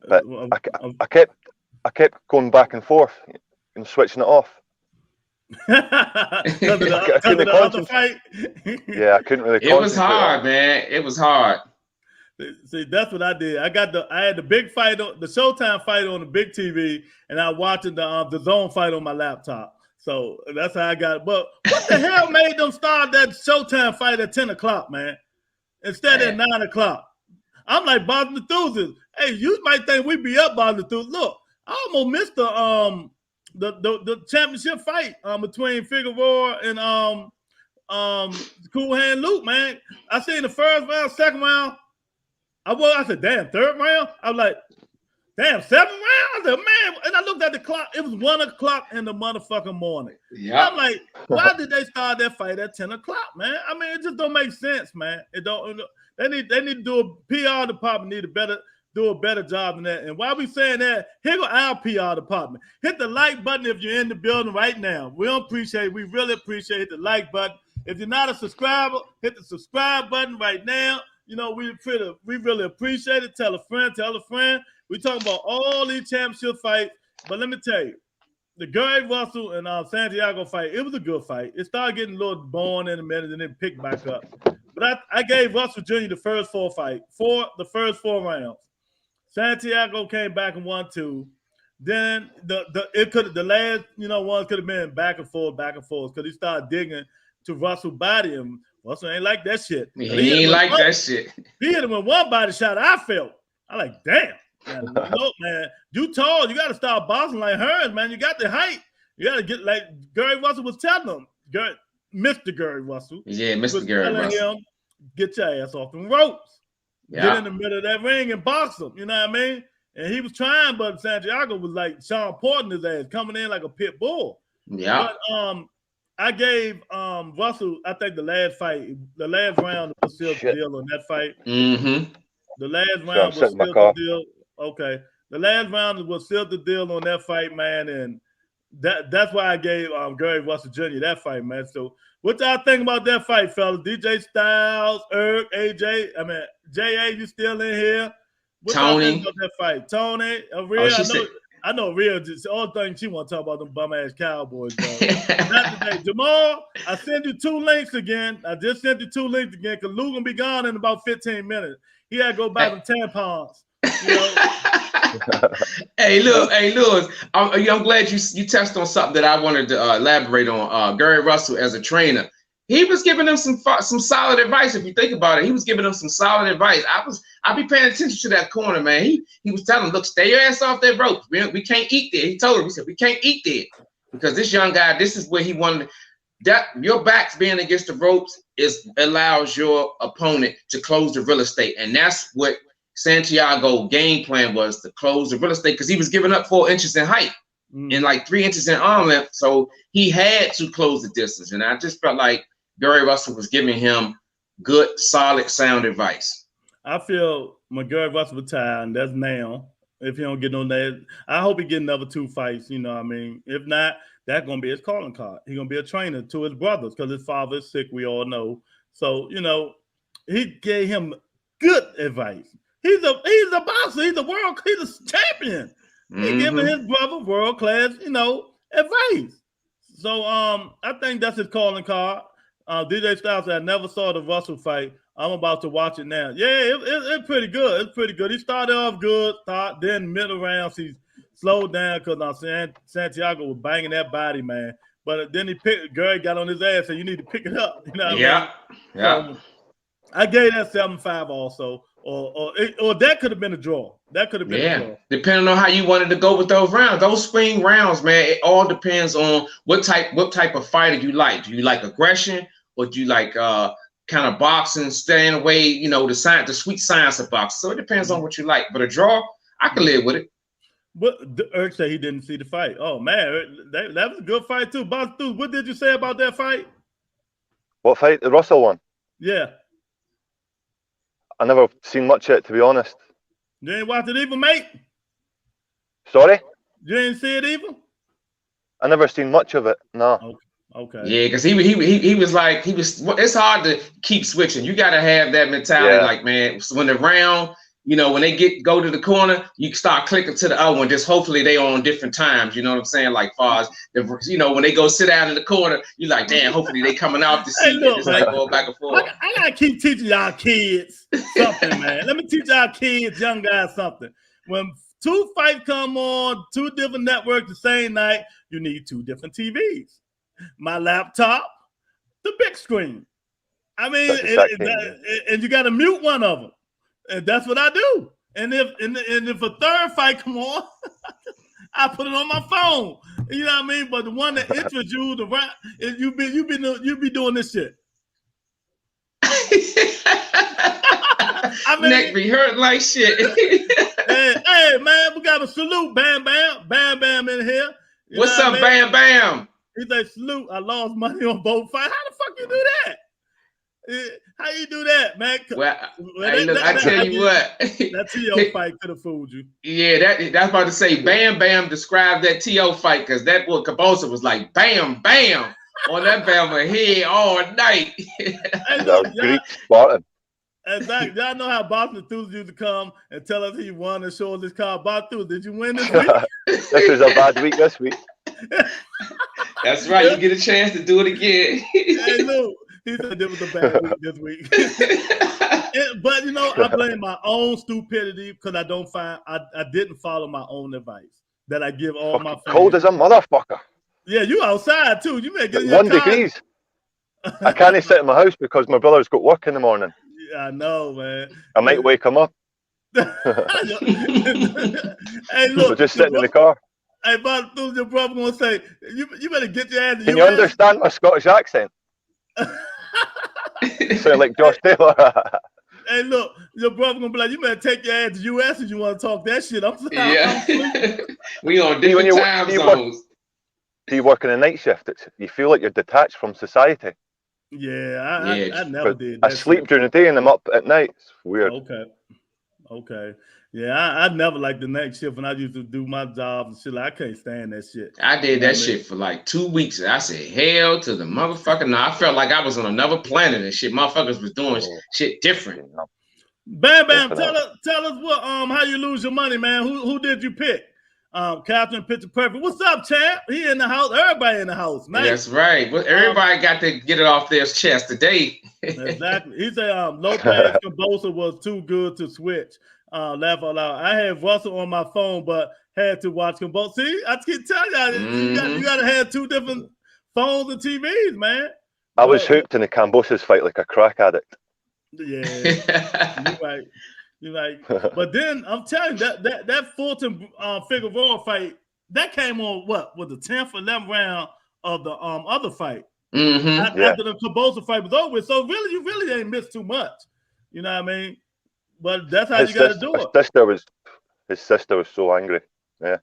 But I kept going back and forth and switching it off. Because of the other fight? Yeah, I couldn't really. It was hard, man. It was hard. See, that's what I did. I had the big fight, the Showtime fight on the big TV, and I watching the Zone fight on my laptop. So that's how I got it. But what the hell made them start that Showtime fight at 10 o'clock, man? Instead at 9 o'clock. I'm like, Boston Enthusiast. Hey, you might think we be up, Boston Enthusiast. Look, I almost missed the championship fight between Figueroa and Cool Hand Luke, man. I seen the first round, second round. I said, damn, third round? I was like, damn, 7th round? I said, man, and I looked at the clock. It was 1 o'clock in the motherfucking morning. Yeah. I'm like, why did they start that fight at 10 o'clock, man? I mean, it just don't make sense, man. It don't. They need to do a PR department do a better job than that. And while we saying that, here go our PR department. Hit the like button if you're in the building right now. We really appreciate the like button. If you're not a subscriber, hit the subscribe button right now. You know, we really appreciate it. Tell a friend. We talking about all these championship fights. But let me tell you, the Gary Russell and Santiago fight, it was a good fight. It started getting a little boring in a minute and then picked back up. But I gave Russell Jr. the first the first 4 rounds. Santiago came back and won 2. Then the last ones could have been back and forth because he started digging to Russell body and Russell ain't like that shit. He ain't like that shit. He hit him with one body shot. I felt. I like, damn. Man, look, man, you tall. You got to start boxing like hers, man. You got the height. You got to get like Gary Russell was telling him. Mr. Gary Russell. Yeah, Mr. Gary Russell. Him, get your ass off them ropes. Yeah. Get in the middle of that ring and box him. You know what I mean? And he was trying, but Santiago was like Sean Porton his ass, coming in like a pit bull. Yeah. But I gave Russell, I think the last round was still the deal on that fight. Mm-hmm. The last round was still the deal. Okay. The last round was still the deal on that fight, man. And that's why I gave Gary Russell Jr. that fight, man. So what y'all think about that fight, fellas? DJ Styles, Erk, AJ, J.A., you still in here? What y'all think about that fight? Tony, Rhea, I know Rhea, just all thing she want to talk about them bum-ass Cowboys, bro. Not today. Jamal, I sent you 2 links again. I just sent you 2 links again because Lou gonna be gone in about 15 minutes. He had to go buy some tampons. Hey, Lewis, I'm glad you touched on something that I wanted to elaborate on. Gary Russell as a trainer, he was giving them some solid advice. If you think about it, he was giving them some solid advice. I'd be paying attention to that corner, man. He was telling them, look, stay your ass off that rope. We can't eat there. He told him, he said, we can't eat there because this young guy, this is where he wanted. That your back's being against the ropes allows your opponent to close the real estate, and that's what Santiago game plan was, to close the real estate because he was giving up 4 inches in height and like 3 inches in arm length, so he had to close the distance. And I just felt like Gary Russell was giving him good, solid, sound advice. I feel when Gary Russell retired, and that's now. If he don't get no that, I hope he get another 2 fights. You know what I mean? If not, that's gonna be his calling card. He's gonna be a trainer to his brothers because his father is sick. We all know. So he gave him good advice. He's a boxer. He's a champion. He's giving his brother world class, advice. So I think that's his calling card. DJ Styles said, I never saw the Russell fight. I'm about to watch it now. Yeah, it's pretty good. It's pretty good. He started off good, then middle rounds he slowed down because Santiago was banging that body, man. But then Gary got on his ass and said, you need to pick it up. You know what I mean? Yeah. I gave that 7-5 also. Or that could have been a draw. That could have been a draw. Depending on how you wanted to go with those rounds. Those swing rounds, man, it all depends on what type of fighter you like. Do you like aggression, or do you like kind of boxing, staying away, the sweet science of boxing? So it depends on what you like. But a draw, I can live with it. But Erk said he didn't see the fight. Oh man, that was a good fight too. Boss Dude, what did you say about that fight? What fight? The Russell one? Yeah. I never seen much of it, to be honest. You ain't watched it either, mate? Sorry? You ain't see it either? I never seen much of it, no. Okay. Yeah, because he was like, it's hard to keep switching. You got to have that mentality, like, man, when the round, when they go to the corner, you start clicking to the other one. Just hopefully they on different times. You know what I'm saying? Like far as when they go sit down in the corner, you like, damn, hopefully they coming out to see it. Just like going back and forth. I gotta keep teaching y'all kids something, man. Let me teach y'all kids, young guys, something. When 2 fights come on, 2 different networks the same night, you need 2 different TVs. My laptop, the big screen. I mean, and you got to mute one of them. And that's what I do. And if a 3rd fight come on, I put it on my phone. You know what I mean? But the one that interests you, you be doing this shit. Neck be hurt like shit. hey, man, we got to salute Bam Bam in here. What's up, Bam Bam? He's like, salute. I lost money on both fights. How the fuck you do that? How you do that, man? Well, I tell you what. That T.O. fight could have fooled you. Yeah, that's about to say. Bam Bam described that T.O. fight because that boy Kambosos was like, bam, bam on that Bama head all night. Greek Spartan. Exactly. Y'all know how Boss Enthusiast used to come and tell us he won and show us his car. Boss Enthusiast, did you win this week? This is a bad week this week. That's right. You get a chance to do it again. Hey, look, he said it was a bad week this week. But you know, I blame my own stupidity because I didn't follow my own advice that I give all my fans. Cold as a motherfucker. Yeah, you outside too. You may get in your 1 car. degrees. I can't sit in my house because my brother's got work in the morning. Yeah, I know, man. I might wake him up. Hey, look, So just sitting in the car. Hey, but your brother gonna say, you better get your ass to Can you understand my Scottish accent? You sound like Josh Taylor. Hey, look, your brother gonna be like, you better take your ass to US if you want to talk that shit. I'm sorry. Yeah. We on different time zones. Do you work in a night shift? You feel like you're detached from society. Yeah, I never did. I sleep during the day and I'm up at night. It's weird. Okay. Yeah, I never liked the night shift when I used to do my job and shit. Like, I can't stand that shit. I did that shit for like 2 weeks. I said, hell to the motherfucker. No, I felt like I was on another planet and shit. Motherfuckers was doing shit different. Bam, tell us what how you lose your money, man. Who did you pick? Captain Picture Perfect. What's up, champ? He in the house. Everybody in the house. Nice. That's right. Well, everybody got to get it off their chest today. Exactly. He said Lopez Kambosos was too good to switch. Laugh out loud. I had Russell on my phone, but had to watch Kambosos. See, I keep telling y'all, you got to have two different phones and TVs, man. I was hooked in the Kambosos fight like a crack addict. Yeah, you're right. But then I'm telling you that Fulton Figueroa fight that came on what was the 10th or 11th round of the other fight. After the Kambosos fight was over, so really you really ain't missed too much. You know what I mean? But that's how you got to do it. His sister was so angry. Yeah.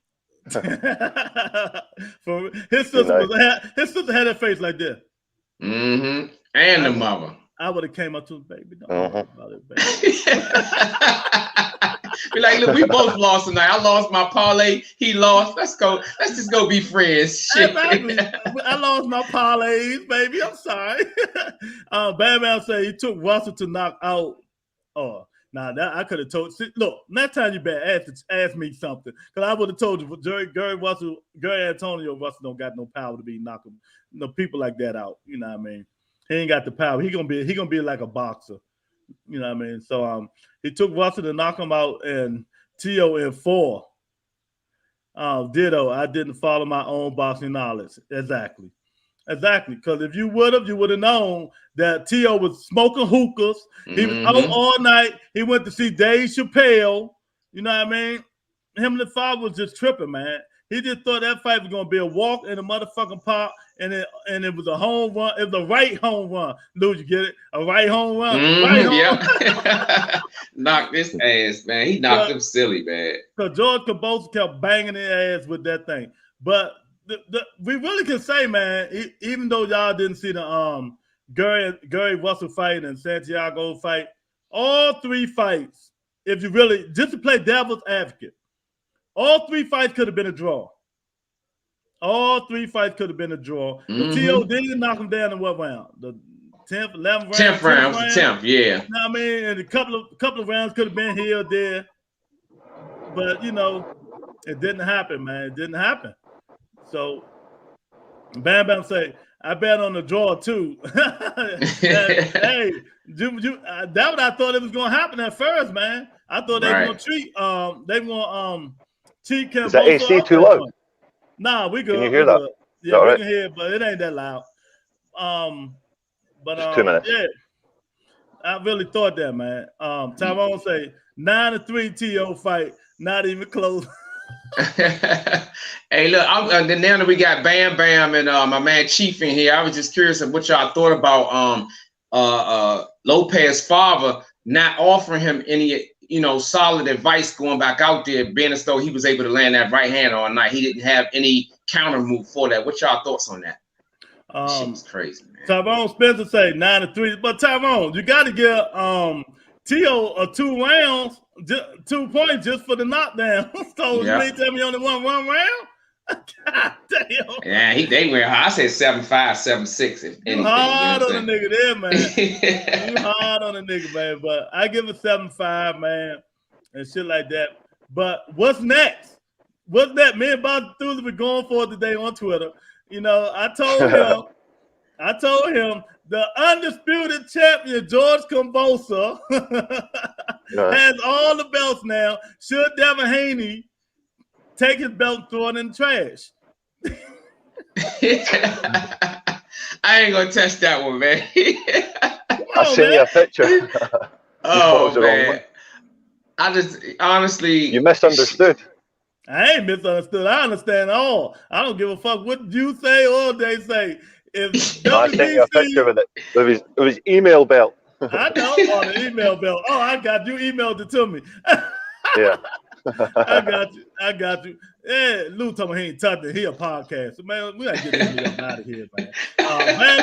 His sister had her face like this. And the mother. I would have came up to him, baby. Don't worry about it, baby. Be like, look, we both lost tonight. I lost my parlay. He lost. Let's just go be friends. Shit. Exactly. I lost my parlays, baby. I'm sorry. Batman said he took Russell to knock out. Now that I could have told. See, look, next time you better ask me something, because I would have told you, Gary Antonio Russell don't got no power to be knocking people like that out. You know what I mean? He ain't got the power. He gonna be like a boxer. You know what I mean? So he took Russell to knock him out and T.O. in 4. Ditto. I didn't follow my own boxing knowledge. Exactly. Because if you would have known that T.O. was smoking hookahs. He was out all night. He went to see Dave Chappelle. You know what I mean? Him and the father was just tripping, man. He just thought that fight was gonna be a walk in the motherfucking park, and it was a home run. It was a right home run. Lou, you get it? A right home run. Run. Knocked this ass, man. He knocked him silly, man. Because George Kambosos kept banging his ass with that thing. But we really can say, man, even though y'all didn't see the Gary Russell fight and Santiago fight, all 3 fights, if you really just to play devil's advocate. All 3 fights could have been a draw. All 3 fights could have been a draw. The T.O. didn't knock him down in what round? The 10th, 11th round? 10th round was the 10th, yeah. You know what I mean? And a couple of rounds could have been here or there. But, you know, it didn't happen, man. It didn't happen. So, Bam say, I bet on the draw, too. Hey, that's what I thought it was going to happen at first, man. I thought they were going to treat, cheat Kambosos. Is that AC too low? Nah, we good. Can you hear that? Yeah, we can hear it, but it ain't that loud. Just 2 minutes. Yeah, I really thought that, man. Tyrone say 9-3 T.O. fight, not even close. Hey, look, now that we got Bam and my man Chief in here, I was just curious of what y'all thought about Lopez's father not offering him any, solid advice going back out there, being as though he was able to land that right hand all night. He didn't have any counter move for that. What y'all thoughts on that? Shit was crazy, man. Tyrone Spencer say 9-3, but Tyrone, you got to get T.O. 2 rounds, 2 points just for the knockdown. So you ain't tell me only one round? Damn. Yeah, they went high. I said 7'5", 7'6". If You anything, hard you know on the nigga there, man. You what hard on the nigga, man. But I give it 7.5, man, and shit like that. But what's next? What's that? Me and Bob Thursday were going for it today on Twitter. You know, I told him the undisputed champion George Kambosos has all the belts now. Should Devin Haney take his belt and throw it in the trash? I ain't gonna touch that one, man. I sent you a picture. Oh man, I just honestly, you misunderstood. I ain't misunderstood. I understand all. I don't give a fuck what you say or they say. If I sent you a picture with it. It was email belt. I know on the email belt. Oh, I got you. Emailed it to me. Yeah. I got you. Yeah, Lou told me he ain't touching. He a podcast. Man, we gotta get this nigga out of here, man.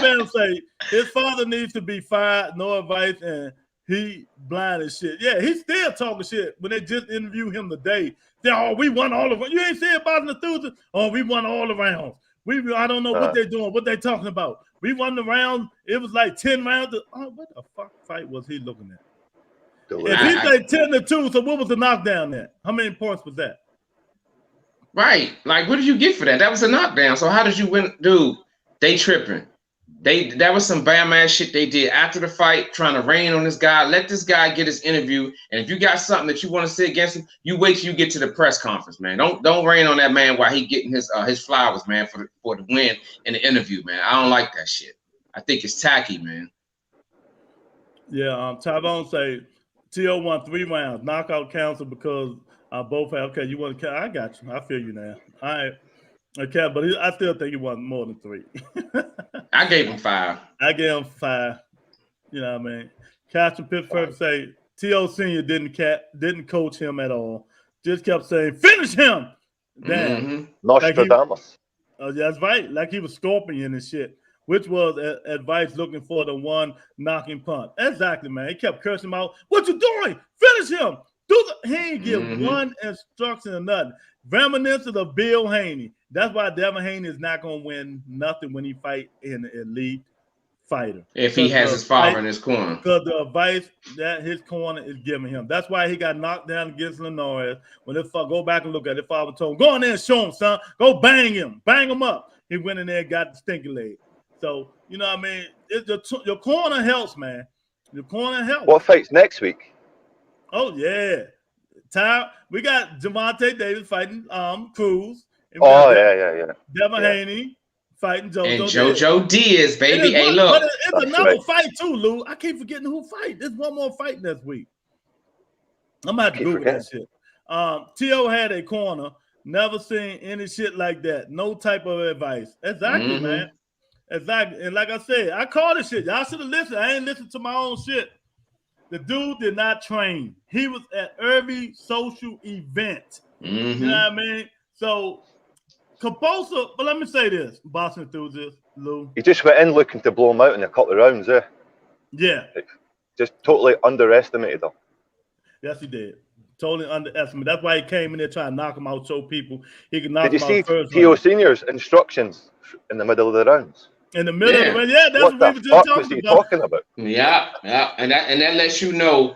Man say his father needs to be fired, no advice, and he blind as shit. Yeah, he's still talking shit. When they just interviewed him today, they we won all of them. You ain't saying about the Thursday. Oh, we won all the rounds. I don't know what they're doing, what they talking about. We won the round. It was like 10 rounds. What the fuck fight was he looking at? If he said 10-2, so what was the knockdown there? How many points was that? Right. Like, what did you get for that? That was a knockdown. So how did you win? Dude, they tripping. That was some bam ass shit they did after the fight, trying to rain on this guy. Let this guy get his interview. And if you got something that you want to say against him, you wait till you get to the press conference, man. Don't rain on that man while he getting his flowers, man, for the win in the interview, man. I don't like that shit. I think it's tacky, man. Yeah, Tyrone say T.O. won 3 rounds, knockout counsel because both have. Okay, you want to? I got you. I feel you now. All right. Okay, but I still think he won more than 3. I gave him 5. I gave him 5. You know what I mean? Captain Pittsburgh say T.O. Senior didn't coach him at all. Just kept saying, "Finish him." Damn. Nostradamus. That's right. Like he was Scorpion and shit, which was advice looking for the one knocking punch. Exactly, man. He kept cursing him out. What you doing? Finish him. He ain't give one instruction or nothing. Reminiscent of Bill Haney. That's why Devin Haney is not going to win nothing when he fight in the elite fighter. If he has his father in his corner. Because the advice that his corner is giving him. That's why he got knocked down against Linares. When this go back and look at it, father told him, go in there and show him, son. Go bang him. Bang him up. He went in there and got the stinky leg. So, you know what I mean? Your corner helps, man. Your corner helps. What fight's next week? Oh, yeah. We got Javante Davis fighting Cruz. Yeah. Devin Haney fighting JoJo. And JoJo Diaz, baby. Hey, look. But it's another fight too, Lou. I keep forgetting who fight. There's one more fight next week. I'm going to have to Google that shit. T.O. had a corner. Never seen any shit like that. No type of advice. Exactly, man. Exactly. And like I said, I call this shit. Y'all should have listened. I ain't listened to my own shit. The dude did not train. He was at every social event. You know what I mean? So, Kambosos, but let me say this, Boston enthusiast, Lou. He just went in looking to blow him out in a couple of rounds, Yeah. Just totally underestimated him. Yes, he did. Totally underestimated. That's why he came in there trying to knock him out, show people he could knock him out first. Did you see T.O. Senior's instructions in the middle of the rounds? In the middle of the that's what we were just talking about. Yeah, and that lets you know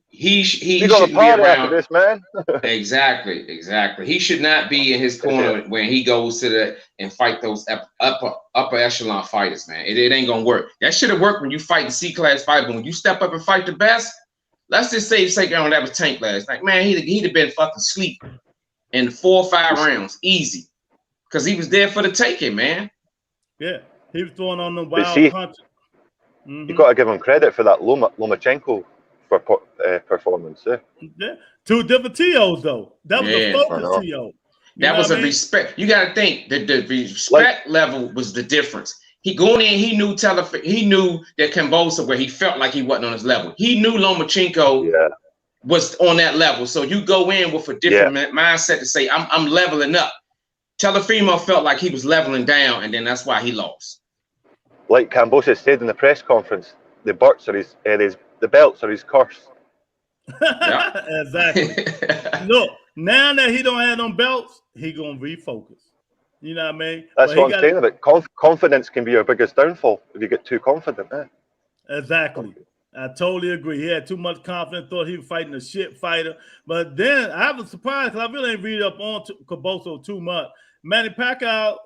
he shouldn't be around after this, man. Exactly. He should not be in his corner when he goes to and fight those upper echelon fighters, man. It ain't gonna work. That should have worked when you fight the C-class fight, but when you step up and fight the best, let's just say that was tank class. Like, man, he'd have been fucking asleep in 4 or 5 rounds, easy, because he was there for the taking, man. Yeah. He was throwing on the wild punches. You got to give him credit for that Lomachenko performance. Yeah, 2 different TOs though. That was a focus TO. That was a respect. You got to think that the respect level was the difference. He going in, he knew that Kambosos, where he felt like he wasn't on his level. He knew Lomachenko was on that level. So you go in with a different mindset to say, I'm leveling up. Telefimo felt like he was leveling down, and then that's why he lost. Like Kambosos said in the press conference, the belts are his curse. Exactly. Look, now that he don't have them belts, he gonna refocus. You know what I mean? That's But he what I'm saying about confidence can be your biggest downfall if you get too confident. Exactly. I totally agree. He had too much confidence, thought he was fighting a shit fighter. But then I was surprised because I really ain't read up on Kambosos too much. Manny Pacquiao,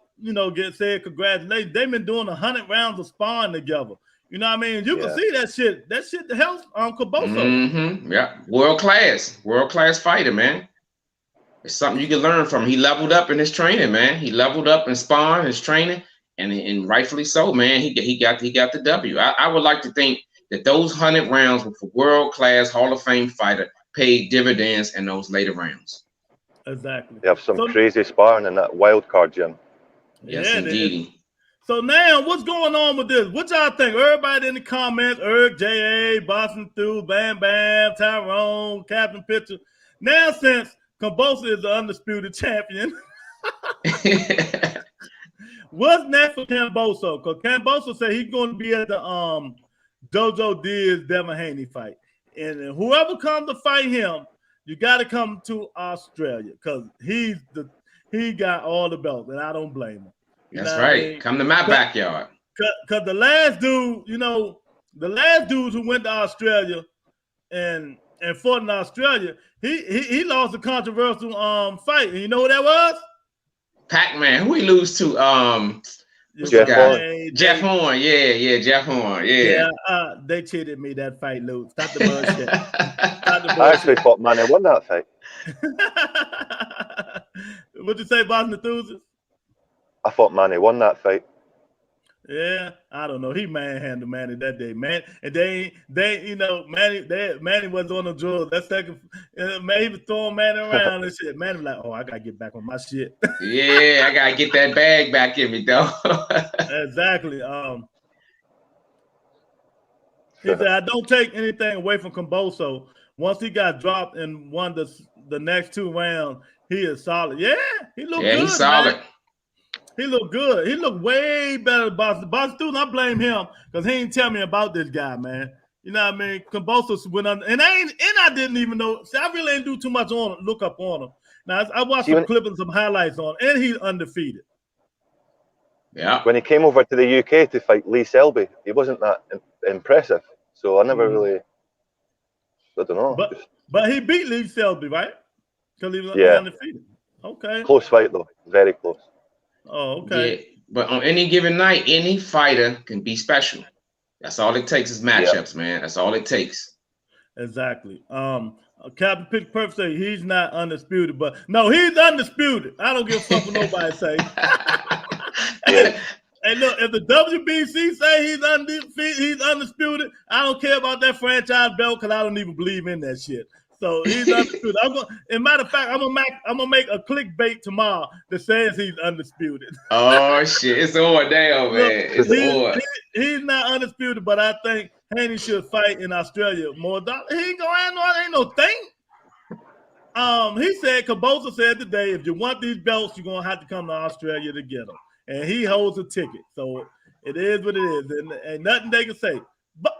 said congratulations. They've been doing 100 rounds of sparring together. You know what I mean? You can see that shit. That shit helps Kambosos. Yeah, world class fighter, man. It's something you can learn from. He leveled up in his training, man. He leveled up in sparring, his training, and rightfully so, man. He got the W. I would like to think that those 100 rounds with a world class Hall of Fame fighter paid dividends in those later rounds. Exactly. You have some crazy sparring in that wild card gym. Yes, indeed. So now, what's going on with this? What y'all think? Everybody in the comments, J.A., Boston Through, Bam Bam, Tyrone, Captain Pitcher. Now, since Kambosos is the undisputed champion, what's next for Kambosos? Because Kambosos said he's going to be at the Dojo Diaz Devin Haney fight. And whoever comes to fight him, you got to come to Australia because he got all the belts, and I don't blame him. That's right. I mean? Come to my backyard. Because the last dude, the last dudes who went to Australia and fought in Australia, he lost a controversial fight. And you know who that was? Pac-Man. Who he lose to? Jeff Horn. Jeff Horn. Yeah, Jeff Horn. Yeah. They cheated me that fight, Lou. Stop the bullshit. I actually thought Manny won that fight. What'd you say, Boston Enthusiast? I thought Manny won that fight. Yeah, I don't know. He manhandled Manny that day, man. And Manny was on the drugs. That second, man, he was throwing Manny around and shit. Manny was like, "Oh, I gotta get back on my shit." Yeah, I gotta get that bag back in me, though. Exactly. He said, "I don't take anything away from Kambosos. Once he got dropped and won the next 2 rounds, he is solid. Yeah, he looked good. He's solid. Man. He looked good. He looked way better than Boston. Boston, I blame him because he ain't tell me about this guy, man. You know what I mean? Kambosos went on, and I didn't even know. See, I really ain't do too much look up on him. Now I watched some clips and some highlights on him, and he's undefeated. Yeah. When he came over to the UK to fight Lee Selby, he wasn't that impressive. So I never really, I don't know. But he beat Lee Selby, right? Because he was undefeated. Okay. Close fight though, very close. Oh, okay. Yeah, but on any given night, any fighter can be special. That's all it takes is matchups, man. That's all it takes. Exactly. Captain Pitch Perfect say he's not undisputed, but no, he's undisputed. I don't give a fuck what nobody say. Hey, look, if the WBC say he's undisputed, I don't care about that franchise belt because I don't even believe in that shit. So he's undisputed. As matter of fact, I'm gonna make a clickbait tomorrow that says he's undisputed. Oh shit, it's on now, man. It's on. He's not undisputed, but I think Haney should fight in Australia more. He ain't no thing. He said Kambosos said today, if you want these belts, you're gonna have to come to Australia to get them, and he holds a ticket. So it is what it is, and ain't nothing they can say. But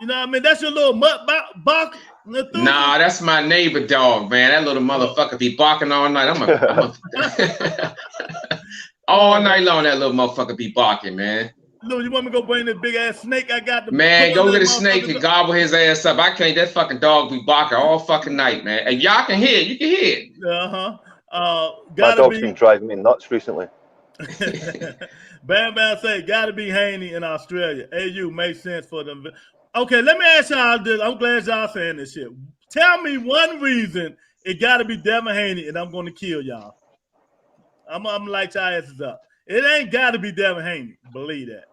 you know what I mean? That's your little mutt bark. Nah, that's my neighbor dog, man. That little motherfucker be barking all night. All night long, that little motherfucker be barking, man. Lou, you want me to go bring this big ass snake I got? Man, go get a snake and gobble his ass up. I can't. That fucking dog be barking all fucking night, man. And y'all can hear it. You can hear it. My dog's been driving me nuts recently. Bam Bam say, gotta be Haney in Australia. AU makes sense for them. Okay, let me ask y'all this. I'm glad y'all saying this shit. Tell me one reason it gotta be Devin Haney, and I'm gonna kill y'all. I'm gonna light y'all asses up. It ain't gotta be Devin Haney. Believe that.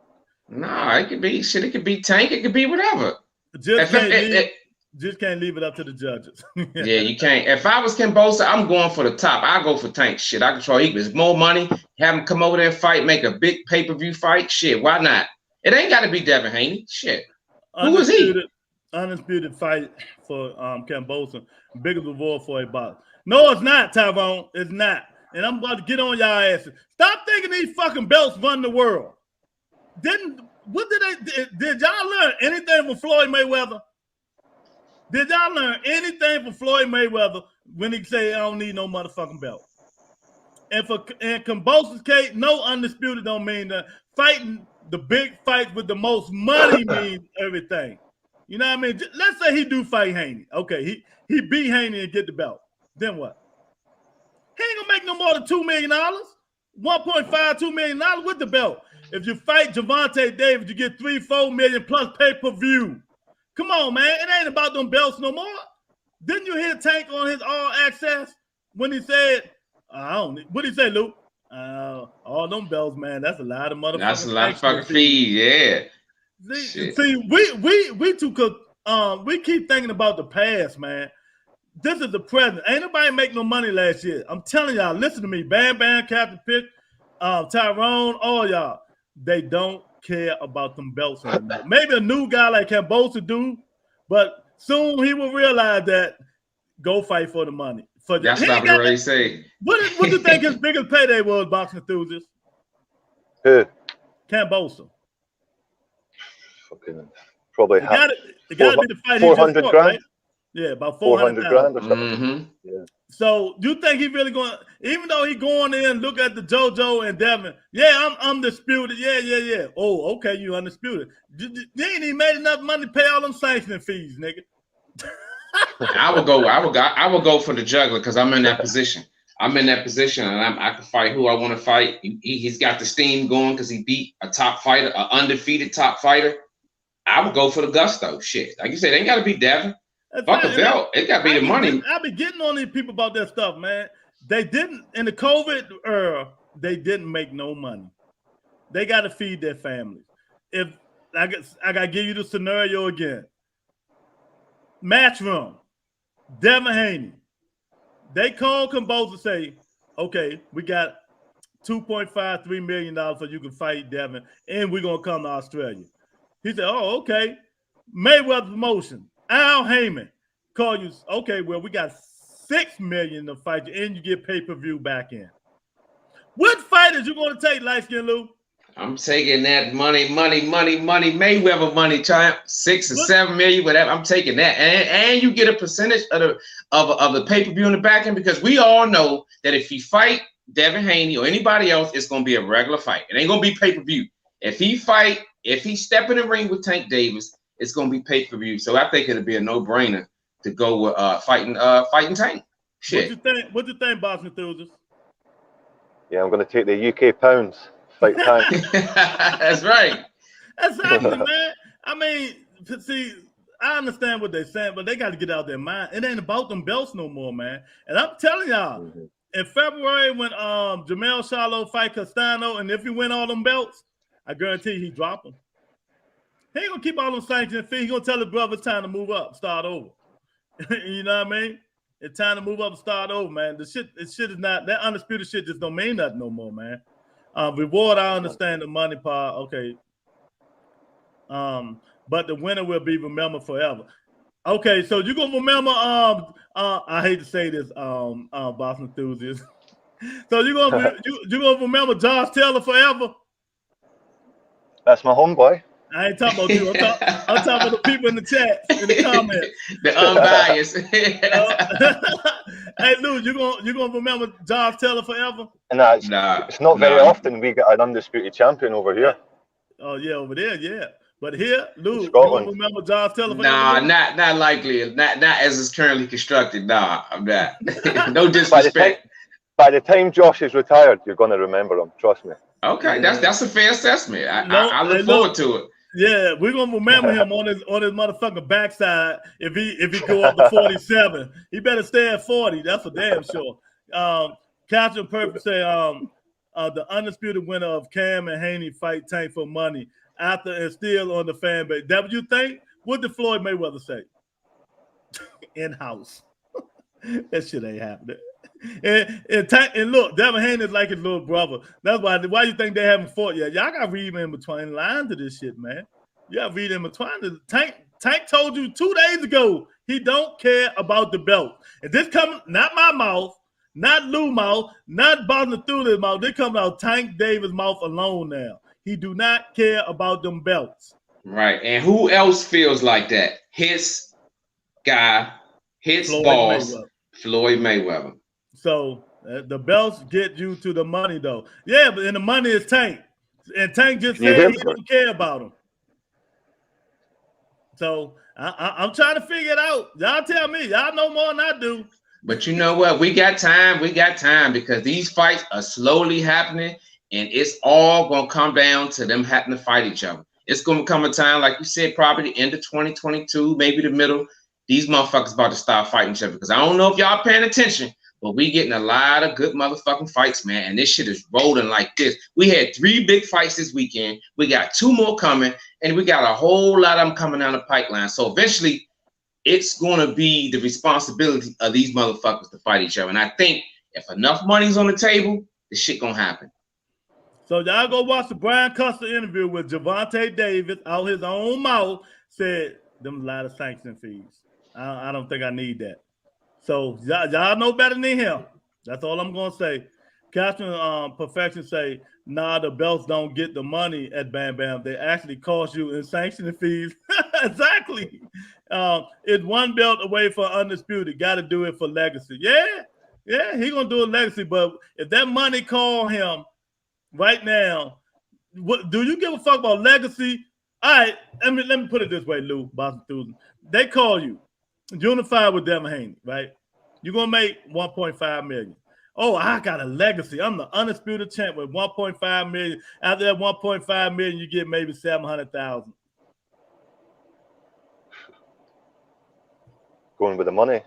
Nah, it could be shit. It could be Tank. It could be whatever. Just can't leave it up to the judges. Yeah, you can't. If I was Kambosos, I'm going for the top. I go for Tank. Shit, I control equals. More money. Have him come over there and fight. Make a big pay-per-view fight. Shit, why not? It ain't got to be Devin Haney. Shit. Who is he? Undisputed fight for Kambosos. Biggest reward for a box. No, it's not, Tyrone. It's not. And I'm about to get on y'all asses. Stop thinking these fucking belts run the world. Did y'all learn anything from Floyd Mayweather? Did y'all learn anything from Floyd Mayweather when he say I don't need no motherfucking belt? And in Kambosos' case, no undisputed don't mean that. Fighting the big fights with the most money means everything. You know what I mean? Let's say he do fight Haney. Okay, he beat Haney and get the belt. Then what? He ain't gonna make no more than $2 million, $1.5–2 million with the belt. If you fight Gervonta Davis, you get $3–4 million plus pay-per-view. Come on, man. It ain't about them belts no more. Didn't you hear Tank on his All Access when he said, what did he say, Luke? All them belts, man, that's a lot of motherfucking That's a lot of fucking fees, yeah. See, we too could we keep thinking about the past, man. This is the present. Ain't nobody make no money last year. I'm telling y'all, listen to me. Bam Bam, Captain Pitt, Tyrone, all y'all. They don't care about them belts anymore. Maybe a new guy like Kambosos do, but soon he will realize that go fight for the money. That's what I was already saying. What do you think his biggest payday was, boxing enthusiast? Who? Kambosos. Fucking probably it gotta be the fight 400 grand. Right? Yeah, about 400 grand or something. Yeah. So you think he really going? Even though he going in and look at the JoJo and Devin, yeah, I'm undisputed. Yeah. Oh, okay, you undisputed. You ain't even made enough money to pay all them sanctioning fees, nigga. I would go for the juggler because I'm in that position. I'm in that position and I can fight who I want to fight. He's got the steam going because he beat a top fighter, an undefeated top fighter. I would go for the gusto. Shit, like you said, they ain't got to be Devin. Fuck a belt. It got to be the money. I be getting on these people about that stuff, man. They didn't in the COVID era. They didn't make no money. They got to feed their families. If I got to give you the scenario again. Matchroom, Devin Haney. They call Kambosos and say, okay, we got $2.53 million so you can fight Devin, and we're going to come to Australia. He said, oh, okay. Mayweather Promotion, Al Heyman, call you, okay, well, we got $6 million to fight you, and you get pay-per-view back in. What fighters you going to take, light-skin Lou? I'm taking that money, Mayweather money, champ, 6 or 7 million, whatever. I'm taking that, and you get a percentage of the pay-per-view in the back end because we all know that if he fight Devin Haney or anybody else, it's gonna be a regular fight. It ain't gonna be pay-per-view. If he step in the ring with Tank Davis, it's gonna be pay-per-view. So I think it'll be a no-brainer to go with fighting Tank. Shit. What you think, boxing enthusiast? Yeah, I'm gonna take the UK pounds. Fight Tank. That's right. That's happening, man. I mean, see, I understand what they're saying, but they got to get out their mind. It ain't about them belts no more, man. And I'm telling y'all, in February when Jamel Charlo fight Castano, and if he win all them belts, I guarantee he drop them. He ain't gonna keep all them sanctions fees. He gonna tell his brother it's time to move up, start over. You know what I mean? It's time to move up and start over, man. This shit is not that undisputed shit. Just don't mean nothing no more, man. Reward, I understand the money part, okay. But the winner will be remembered forever. Okay, so you're gonna remember I hate to say this, boxing enthusiast. So you're gonna remember Josh Taylor forever? That's my homeboy. I ain't talking about you. I'm talking about the people in the chat, in the comments. The unbiased. Hey Lou, you gonna remember Josh Taylor forever? Nah, it's not very often we get an undisputed champion over here. Oh yeah, over there, yeah. But here, Lou, you gonna remember Josh Taylor forever? Nah, not likely. Not as it's currently constructed. Nah, I'm not. No disrespect. By the time Josh is retired, you're gonna remember him. Trust me. Okay, that's a fair assessment. I look forward to it. Yeah, we're gonna remember him on his motherfucking backside if he go up to 47. He better stay at 40. That's for damn sure. Captain Perfect say the undisputed winner of Cam and Haney fight Tank for money after and still on the fan base. That what you think? What did Floyd Mayweather say? In-house. That shit ain't happening. And look, Devin Haney is like his little brother. That's why you think they haven't fought yet. Y'all got to read in between lines to this shit, man. You got to read in between. Tank told you 2 days ago he don't care about the belt. And this coming, not my mouth, not Lou mouth, not Boston Thule's mouth. They coming out Tank Davis' mouth alone now. He do not care about them belts. Right. And who else feels like that? His guy, his boss, Floyd Mayweather. So The belts get you to the money, though. Yeah, but the money is Tank. And Tank just Can you said hear he me? don't care about him. So I'm trying to figure it out. Y'all tell me. Y'all know more than I do. But you know what? We got time. We got time because these fights are slowly happening, and it's all gonna come down to them having to fight each other. It's gonna come a time, like you said, probably the end of 2022, maybe the middle. These motherfuckers about to start fighting each other because I don't know if y'all paying attention, but we getting a lot of good motherfucking fights, man. And this shit is rolling like this. We had 3 big fights this weekend. We got 2 more coming, and we got a whole lot of them coming down the pipeline. So eventually, it's going to be the responsibility of these motherfuckers to fight each other. And I think if enough money's on the table, this shit gonna happen. So y'all go watch the Brian Custer interview with Gervonta Davis out his own mouth. Said them a lot of sanction fees. I don't think I need that. So y'all know better than him. That's all I'm gonna say. Catherine Perfection say, nah, the belts don't get the money at Bam Bam. They actually cost you in sanctioning fees. Exactly. It's one belt away for Undisputed. Got to do it for Legacy. Yeah, he gonna do a Legacy. But if that money call him right now, what do you give a fuck about Legacy? All right, let me put it this way, Lou, Boston Susan. They call you unified with Devin Haney, right? You're gonna make 1.5 million. Oh, I got a Legacy. I'm the undisputed champ with 1.5 million. After that 1.5 million, you get maybe 700,000. Going with the money.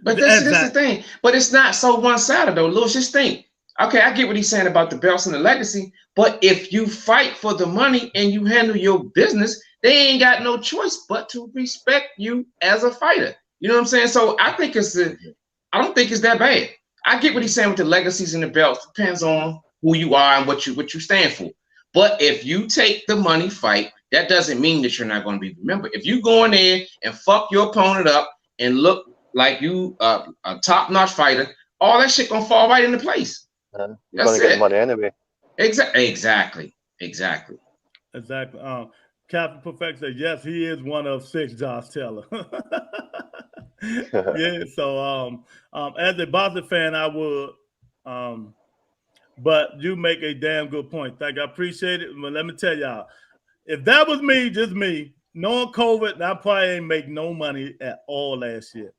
But this is the thing. But it's not so one-sided though. Louis, just think. Okay, I get what he's saying about the belts and the Legacy, but if you fight for the money and you handle your business, they ain't got no choice but to respect you as a fighter. You know what I'm saying? So I think I don't think it's that bad. I get what he's saying with the Legacies and the belts. Depends on who you are and what you stand for. But if you take the money fight, that doesn't mean that you're not going to be remembered. If you go in there and fuck your opponent up and look like you a top-notch fighter, all that shit gonna fall right into place. You're gonna get the money anyway. Exactly. Captain Perfect said, yes, he is one of 6, Josh Taylor. Yeah, so as a Boston fan, I would. But you make a damn good point. Thank you. I appreciate it. But let me tell y'all, if that was me, just me, knowing COVID, I probably ain't make no money at all last year.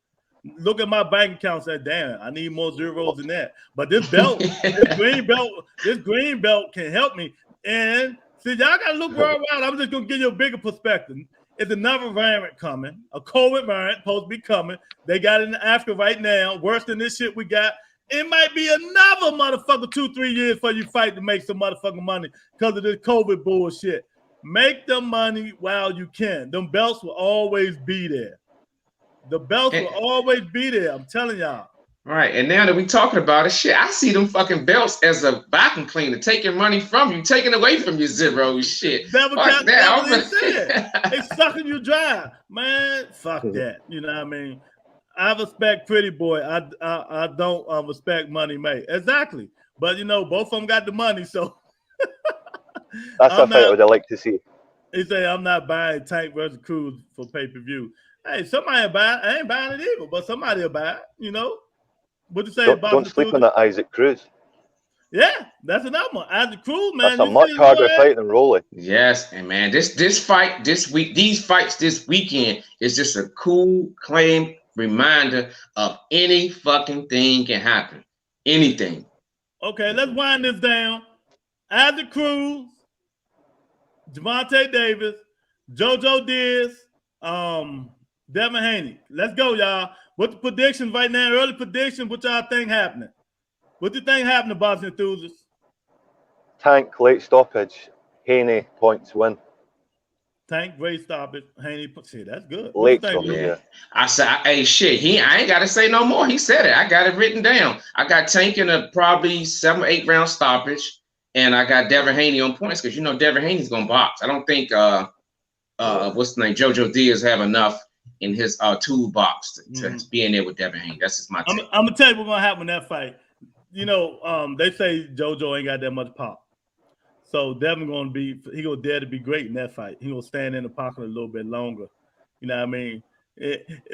Look at my bank account and say, damn, I need more zeros than that. But this belt, this green belt can help me. And see, y'all gotta look around. I'm just gonna give you a bigger perspective. It's another variant coming, a COVID variant supposed to be coming. They got it in Africa right now, worse than this shit we got. It might be another motherfucker 2-3 years before you fight to make some motherfucking money because of this COVID bullshit. Make the money while you can. Them belts will always be there. The belts will always be there. I'm telling y'all. Right. And now that we talking about it, shit, I see them fucking belts as a vacuum cleaner, taking money from you, taking away from your zero shit. That's what they said. They sucking you dry. Man, fuck that. You know what I mean? I respect Pretty Boy. I don't respect Money May. Exactly. But, you know, both of them got the money, so. That's a fight I would like to see. He said, I'm not buying Tank versus Cruz for pay-per-view. Hey, somebody will buy it. I ain't buying it either, but somebody will buy it, you know? What you say about Don't sleep on that Isaac Cruz. Yeah, that's another one. Isaac Cruz, man. That's a much harder fight than Rolly. Yes, and man, this fight this week, these fights this weekend is just a cool, clean reminder of any fucking thing can happen. Anything. Okay, let's wind this down. Isaac Cruz, Gervonta Davis, JoJo Diaz, Devin Haney. Let's go, y'all. What's the predictions right now? Early prediction. What y'all think happening? What do you think happened to boxing enthusiasts? Tank, late stoppage. Haney, points win. Tank, great stoppage. Haney, see, that's good. Late stoppage, yeah. I said, hey, shit, I ain't got to say no more. He said it. I got it written down. I got Tank in a probably 7 or 8 round stoppage, and I got Devin Haney on points because, you know, Devin Haney's going to box. I don't think, what's the name, JoJo Diaz have enough in his toolbox to be in there with Devin Haney. That's just my take. I'm going to tell you what's going to happen in that fight. You know, they say JoJo ain't got that much pop. So Devin gonna dare to be great in that fight. He gonna stand in the pocket a little bit longer. You know what I mean?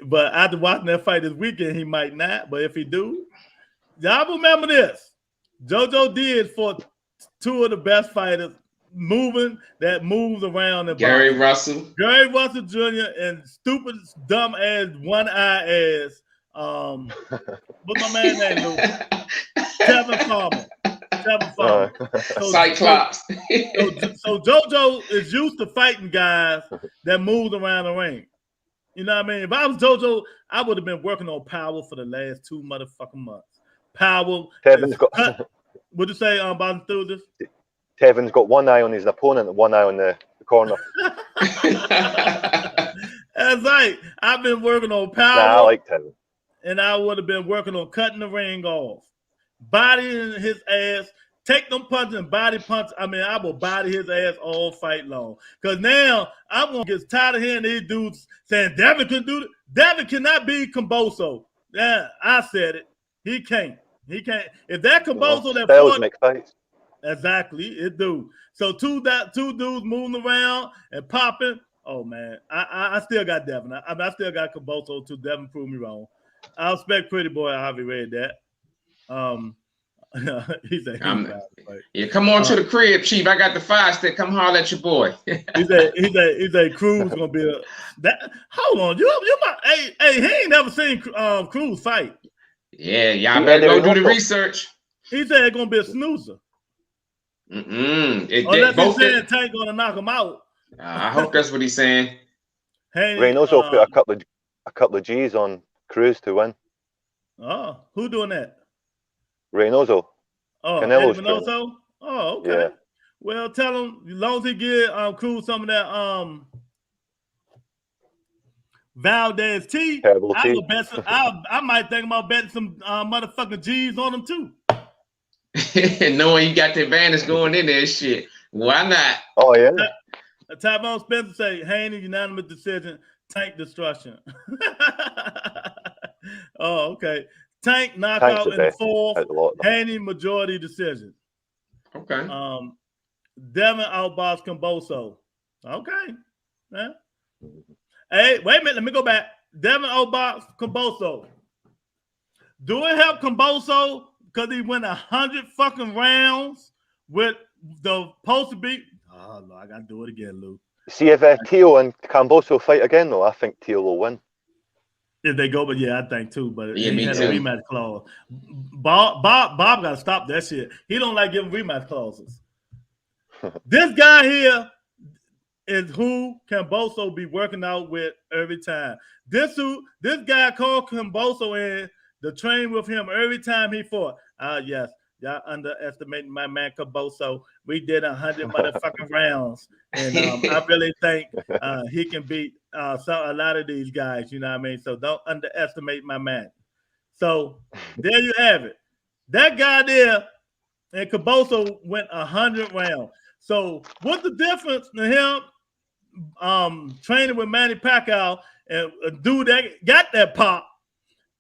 But after watching that fight this weekend, he might not. But if he do, Y'all remember this? JoJo did for two of the best fighters that moves around in Gary boxing. Russell. Gary Russell Jr. and stupid, dumb ass, one eye ass. What's my man name, Luke? Kevin Farmer. Cyclops. So JoJo is used to fighting guys that move around the ring. You know what I mean? If I was JoJo, I would have been working on power for the last 2 motherfucking months. Power. Tevin's got. What'd you say about through this? Tevin's got one eye on his opponent and one eye on the corner. That's right. I've been working on power. Nah, I like Tevin. And I would have been working on cutting the ring off, bodying his ass, take them punches and body punch. I mean, I will body his ass all fight long. Because now I'm going to get tired of hearing these dudes saying Devin can do it. Devin cannot be Kambosos. Yeah, I said it. He can't. He can't. If that Kambosos that fought, make fights. Exactly, it do. So two dudes moving around and popping. Oh man, I still got Devin. I still got Kambosos too. Devin proved me wrong. I expect Pretty Boy. I already read that. He said, "Yeah, come on to the crib, Chief. I got the 5-stick. Come holler at your boy." he said, Cruz gonna be that. Hold on, you might. Hey, he ain't never seen Cruz fight. Yeah, y'all better go do the research. He said it's gonna be a snoozer. Unless he's saying Tank gonna knock him out. I hope that's what he's saying. Hey, Reynoso put a couple of G's on Cruz to win. Oh, who doing that? Reynoso. Oh, Reynoso. Oh, okay. Yeah. Well, tell him as long as he give Cruz some of that Valdez tea. I might think about betting some motherfucking G's on him too. Knowing you got the advantage going in there, shit. Why not? Oh yeah. Tyrone Spencer say Haney unanimous decision, Tank destruction. Oh, okay. Tank knockout in the 4th. Haney majority decision. Okay. Devin outbox Kambosos. Okay. Yeah. Hey, wait a minute. Let me go back. Devin outbox Kambosos. Do it help Kambosos because he went 100 fucking rounds with the supposed to be? Oh, no, I got to do it again, Lou. See if Teo and Kambosos fight again, though. I think Teo will win. If they go, but yeah, I think too. But yeah, he had a rematch clause. Bob got to stop that shit. He don't like giving rematch clauses. This guy here is who Kambosos be working out with every time. This guy called Kambosos in to train with him every time he fought. Yes, y'all underestimating my man Kambosos. We did 100 motherfucking rounds, and I really think he can beat a lot of these guys. You know what I mean? So don't underestimate my man. So there you have it. That guy there and Kambosos went 100 rounds. So what's the difference in him training with Manny Pacquiao and a dude that got that pop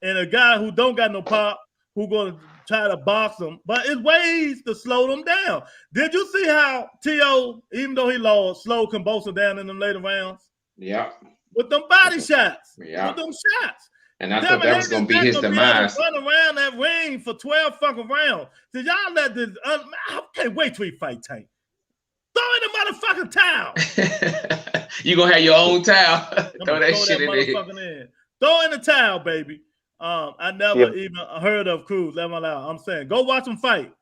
and a guy who don't got no pop who going to try to box him? But it's ways to slow them down. Did you see how T.O., even though he lost, slowed Kambosos down in them later rounds? Yeah. With them body shots. Yeah. With them shots. And I thought that was going to be his demise. Run around that ring for 12 fucking rounds. Did y'all let this? I can't wait till he fight Tank. Throw in the motherfucking towel. You gonna have your own towel. Throw that shit in there. Throw in the towel, baby. I never even heard of Cruz. Let me allow. I'm saying, go watch him fight.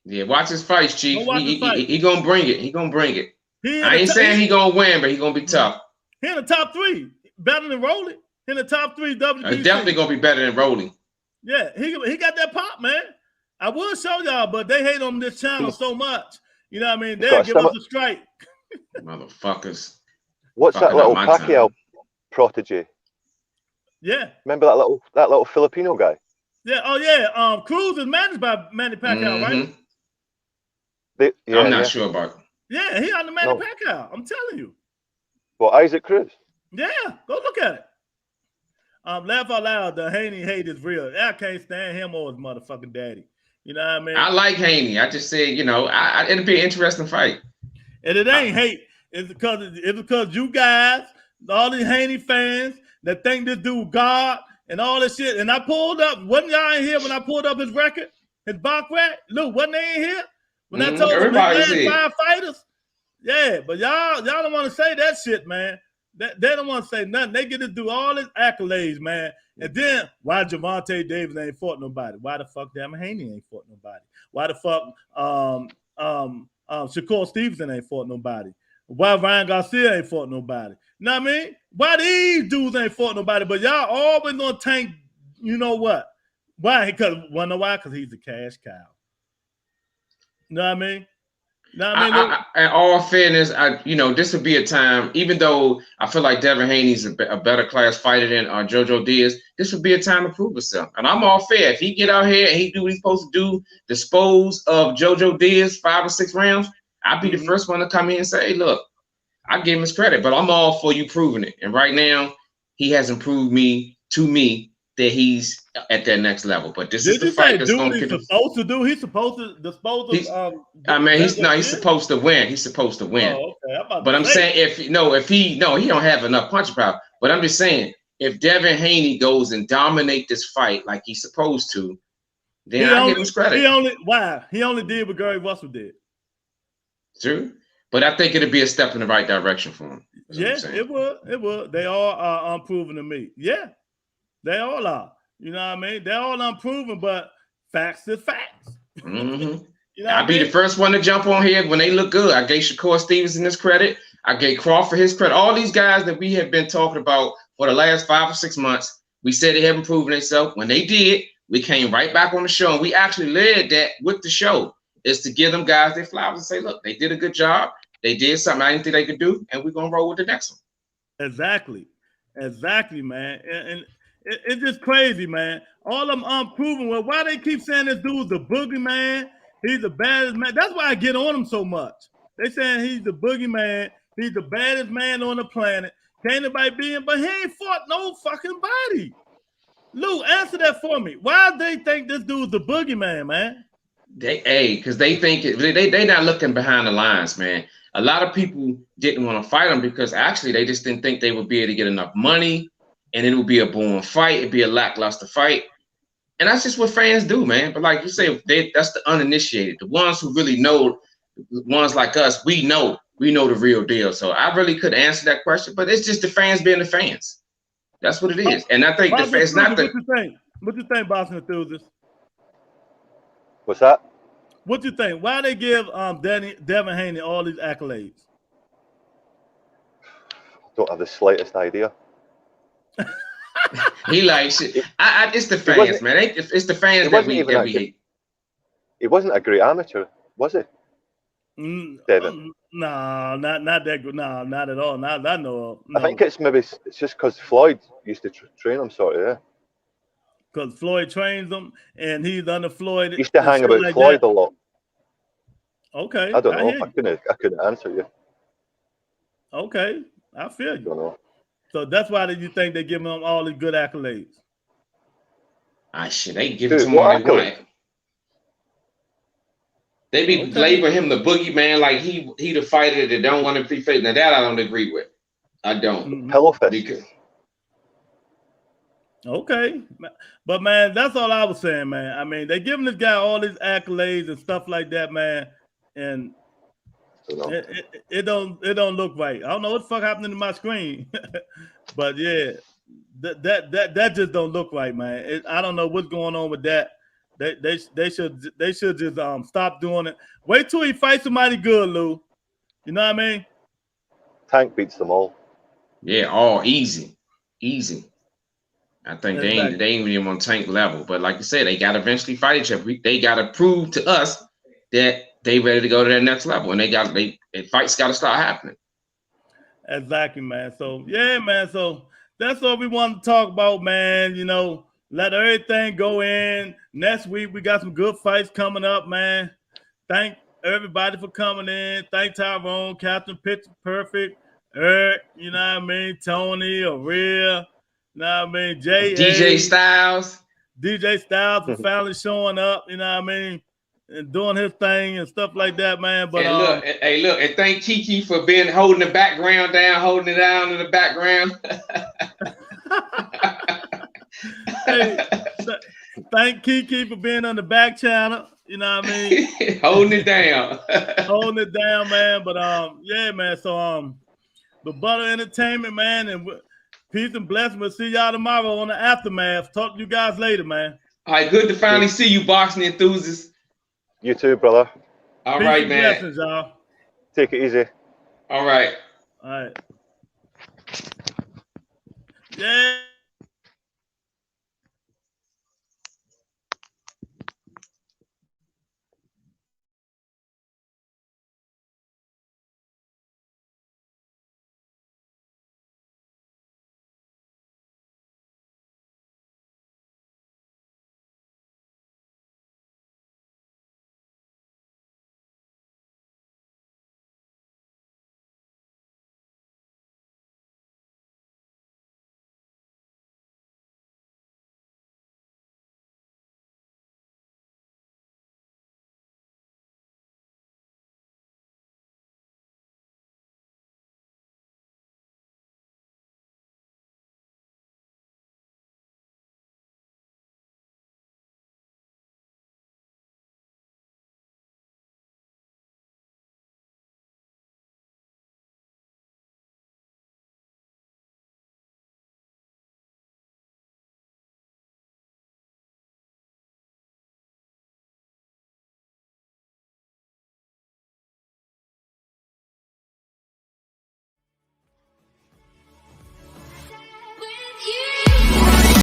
Yeah, watch his fights, Chief. He gonna bring it. He gonna bring it. I ain't saying he gonna win, but he gonna be tough. He in the top 3, better than Rolling. In the top 3 WBC. Definitely gonna be better than Rolling. Yeah, he got that pop, man. I will show y'all, but they hate on this channel so much. You know what I mean? They'll give us a strike. Motherfuckers. What's that little Pacquiao protege? Yeah. Remember that little Filipino guy? Yeah. Oh yeah. Cruz is managed by Manny Pacquiao, right? I'm not sure about it. Yeah, he on the Manny Pacquiao. I'm telling you. Well, Isaac Cruz. Yeah, go look at it. Laugh out loud. The Haney hate is real. I can't stand him or his motherfucking daddy. You know what I mean? I like Haney. I just said, it'll be an interesting fight. And it ain't hate. It's because you guys, all these Haney fans that think this dude God and all this shit. And I pulled up. Wasn't y'all in here when I pulled up his record, his box rack? Lou, wasn't they in here when I told him he had 5 fighters? Yeah, but y'all don't want to say that shit, man. They don't want to say nothing. They get to do all his accolades, man. And then why Gervonta Davis ain't fought nobody? Why the fuck Devin Haney ain't fought nobody? Why the fuck Shakur Stevenson ain't fought nobody? Why Ryan Garcia ain't fought nobody? You know what I mean? Why these dudes ain't fought nobody? But y'all always gonna tank, you know what? Why? Because wanna know why? Because he's a cash cow. You know what I mean? No, in all fairness, this would be a time, even though I feel like Devin Haney's a better class fighter than JoJo Diaz, this would be a time to prove himself. And I'm all fair. If he get out here and he do what he's supposed to do, dispose of JoJo Diaz 5 or 6 rounds, I'd be the first one to come in and say, hey, look, I give him his credit, but I'm all for you proving it. And right now, he hasn't proved to me that he's at that next level. But this is the fight that's going to he's supposed to do. He's supposed to dispose of. He's supposed to win. He's supposed to win. Oh, okay. But I'm saying he don't have enough punch power. But I'm just saying if Devin Haney goes and dominate this fight like he's supposed to, then I give him credit. He only did what Gary Russell did. True. But I think it'd be a step in the right direction for him. Yeah, it would. They all are unproven to me. Yeah. They all are. You know what I mean? They're all unproven, but facts is facts. Mm-hmm. I'll be the first one to jump on here when they look good. I gave Shakur Stevenson his credit. I gave Crawford his credit. All these guys that we have been talking about for the last 5 or 6 months, we said they haven't proven themselves. When they did, we came right back on the show, and we actually led that with the show, is to give them guys their flowers and say, look, they did a good job. They did something I didn't think they could do, and we're going to roll with the next one. Exactly, man. And it's just crazy, man. All of them unproven. Well, why they keep saying this dude's the boogeyman? He's the baddest man. That's why I get on him so much. They saying he's the boogeyman. He's the baddest man on the planet. Can't nobody be him, but he ain't fought no fucking body. Lou, answer that for me. Why they think this dude's the boogeyman, man? Because they think they not looking behind the lines, man. A lot of people didn't want to fight him because actually they just didn't think they would be able to get enough money. And it would be a boring fight. It'd be a lackluster fight. And that's just what fans do, man. But like you say, that's the uninitiated. The ones who really know, the ones like us, we know the real deal. So I really couldn't answer that question, but it's just the fans being the fans. That's what it is. And I think the fans not the. What you think, Boston enthusiast? What's that? What you think? Why they give Devin Haney all these accolades? Don't have the slightest idea. He likes it. It's the fans, man. It's the fans that we hate. He wasn't a great amateur, was he? Devin? No, not that good. No, not at all. Not that I know of. No. I think it's just because Floyd used to train him, sort of, yeah. Because Floyd trains him, and he's under Floyd. He used to hang about like Floyd a lot. Okay. I don't know. I couldn't answer you. Okay, I feel you. I don't know. So that's why you think they give him all these good accolades? They give it to him all they want. They be labeling him the boogeyman, like he the fighter that don't want to be faced. Now that I don't agree with. I don't. Pillow fist. Okay, but man, that's all I was saying, man. I mean, they giving this guy all these accolades and stuff like that, man, and it don't look right. I don't know what the fuck happened to my screen, but yeah, that just don't look right, man. I don't know what's going on with that. They should just stop doing it. Wait till he fights somebody good, Lou. You know what I mean? Tank beats them all. Yeah, all easy. I think they ain't even on Tank level. But like you said, they got to eventually fight each other. They got to prove to us that they ready to go to that next level, and fights got to start happening. Exactly, man. So yeah, man. So that's what we want to talk about, man. You know, let everything go in. Next week we got some good fights coming up, man. Thank everybody for coming in. Thank Tyrone, Captain Picture Perfect, Eric. You know what I mean? Tony, Aurea. You know what I mean? DJ Styles for finally showing up, you know what I mean? And doing his thing and stuff like that, man. But look, and thank Kiki for holding the background down, holding it down in the background. Hey, thank Kiki for being on the back channel. You know what I mean? Holding it down. Holding it down, man. But yeah, man. So the Butter Entertainment, man, and peace and blessings. We'll see y'all tomorrow on the Aftermath. Talk to you guys later, man. All right, good to finally see you, boxing enthusiasts. You too, brother. All Peace right, and man. blessings, y'all. Take it easy. All right. All right. Yeah.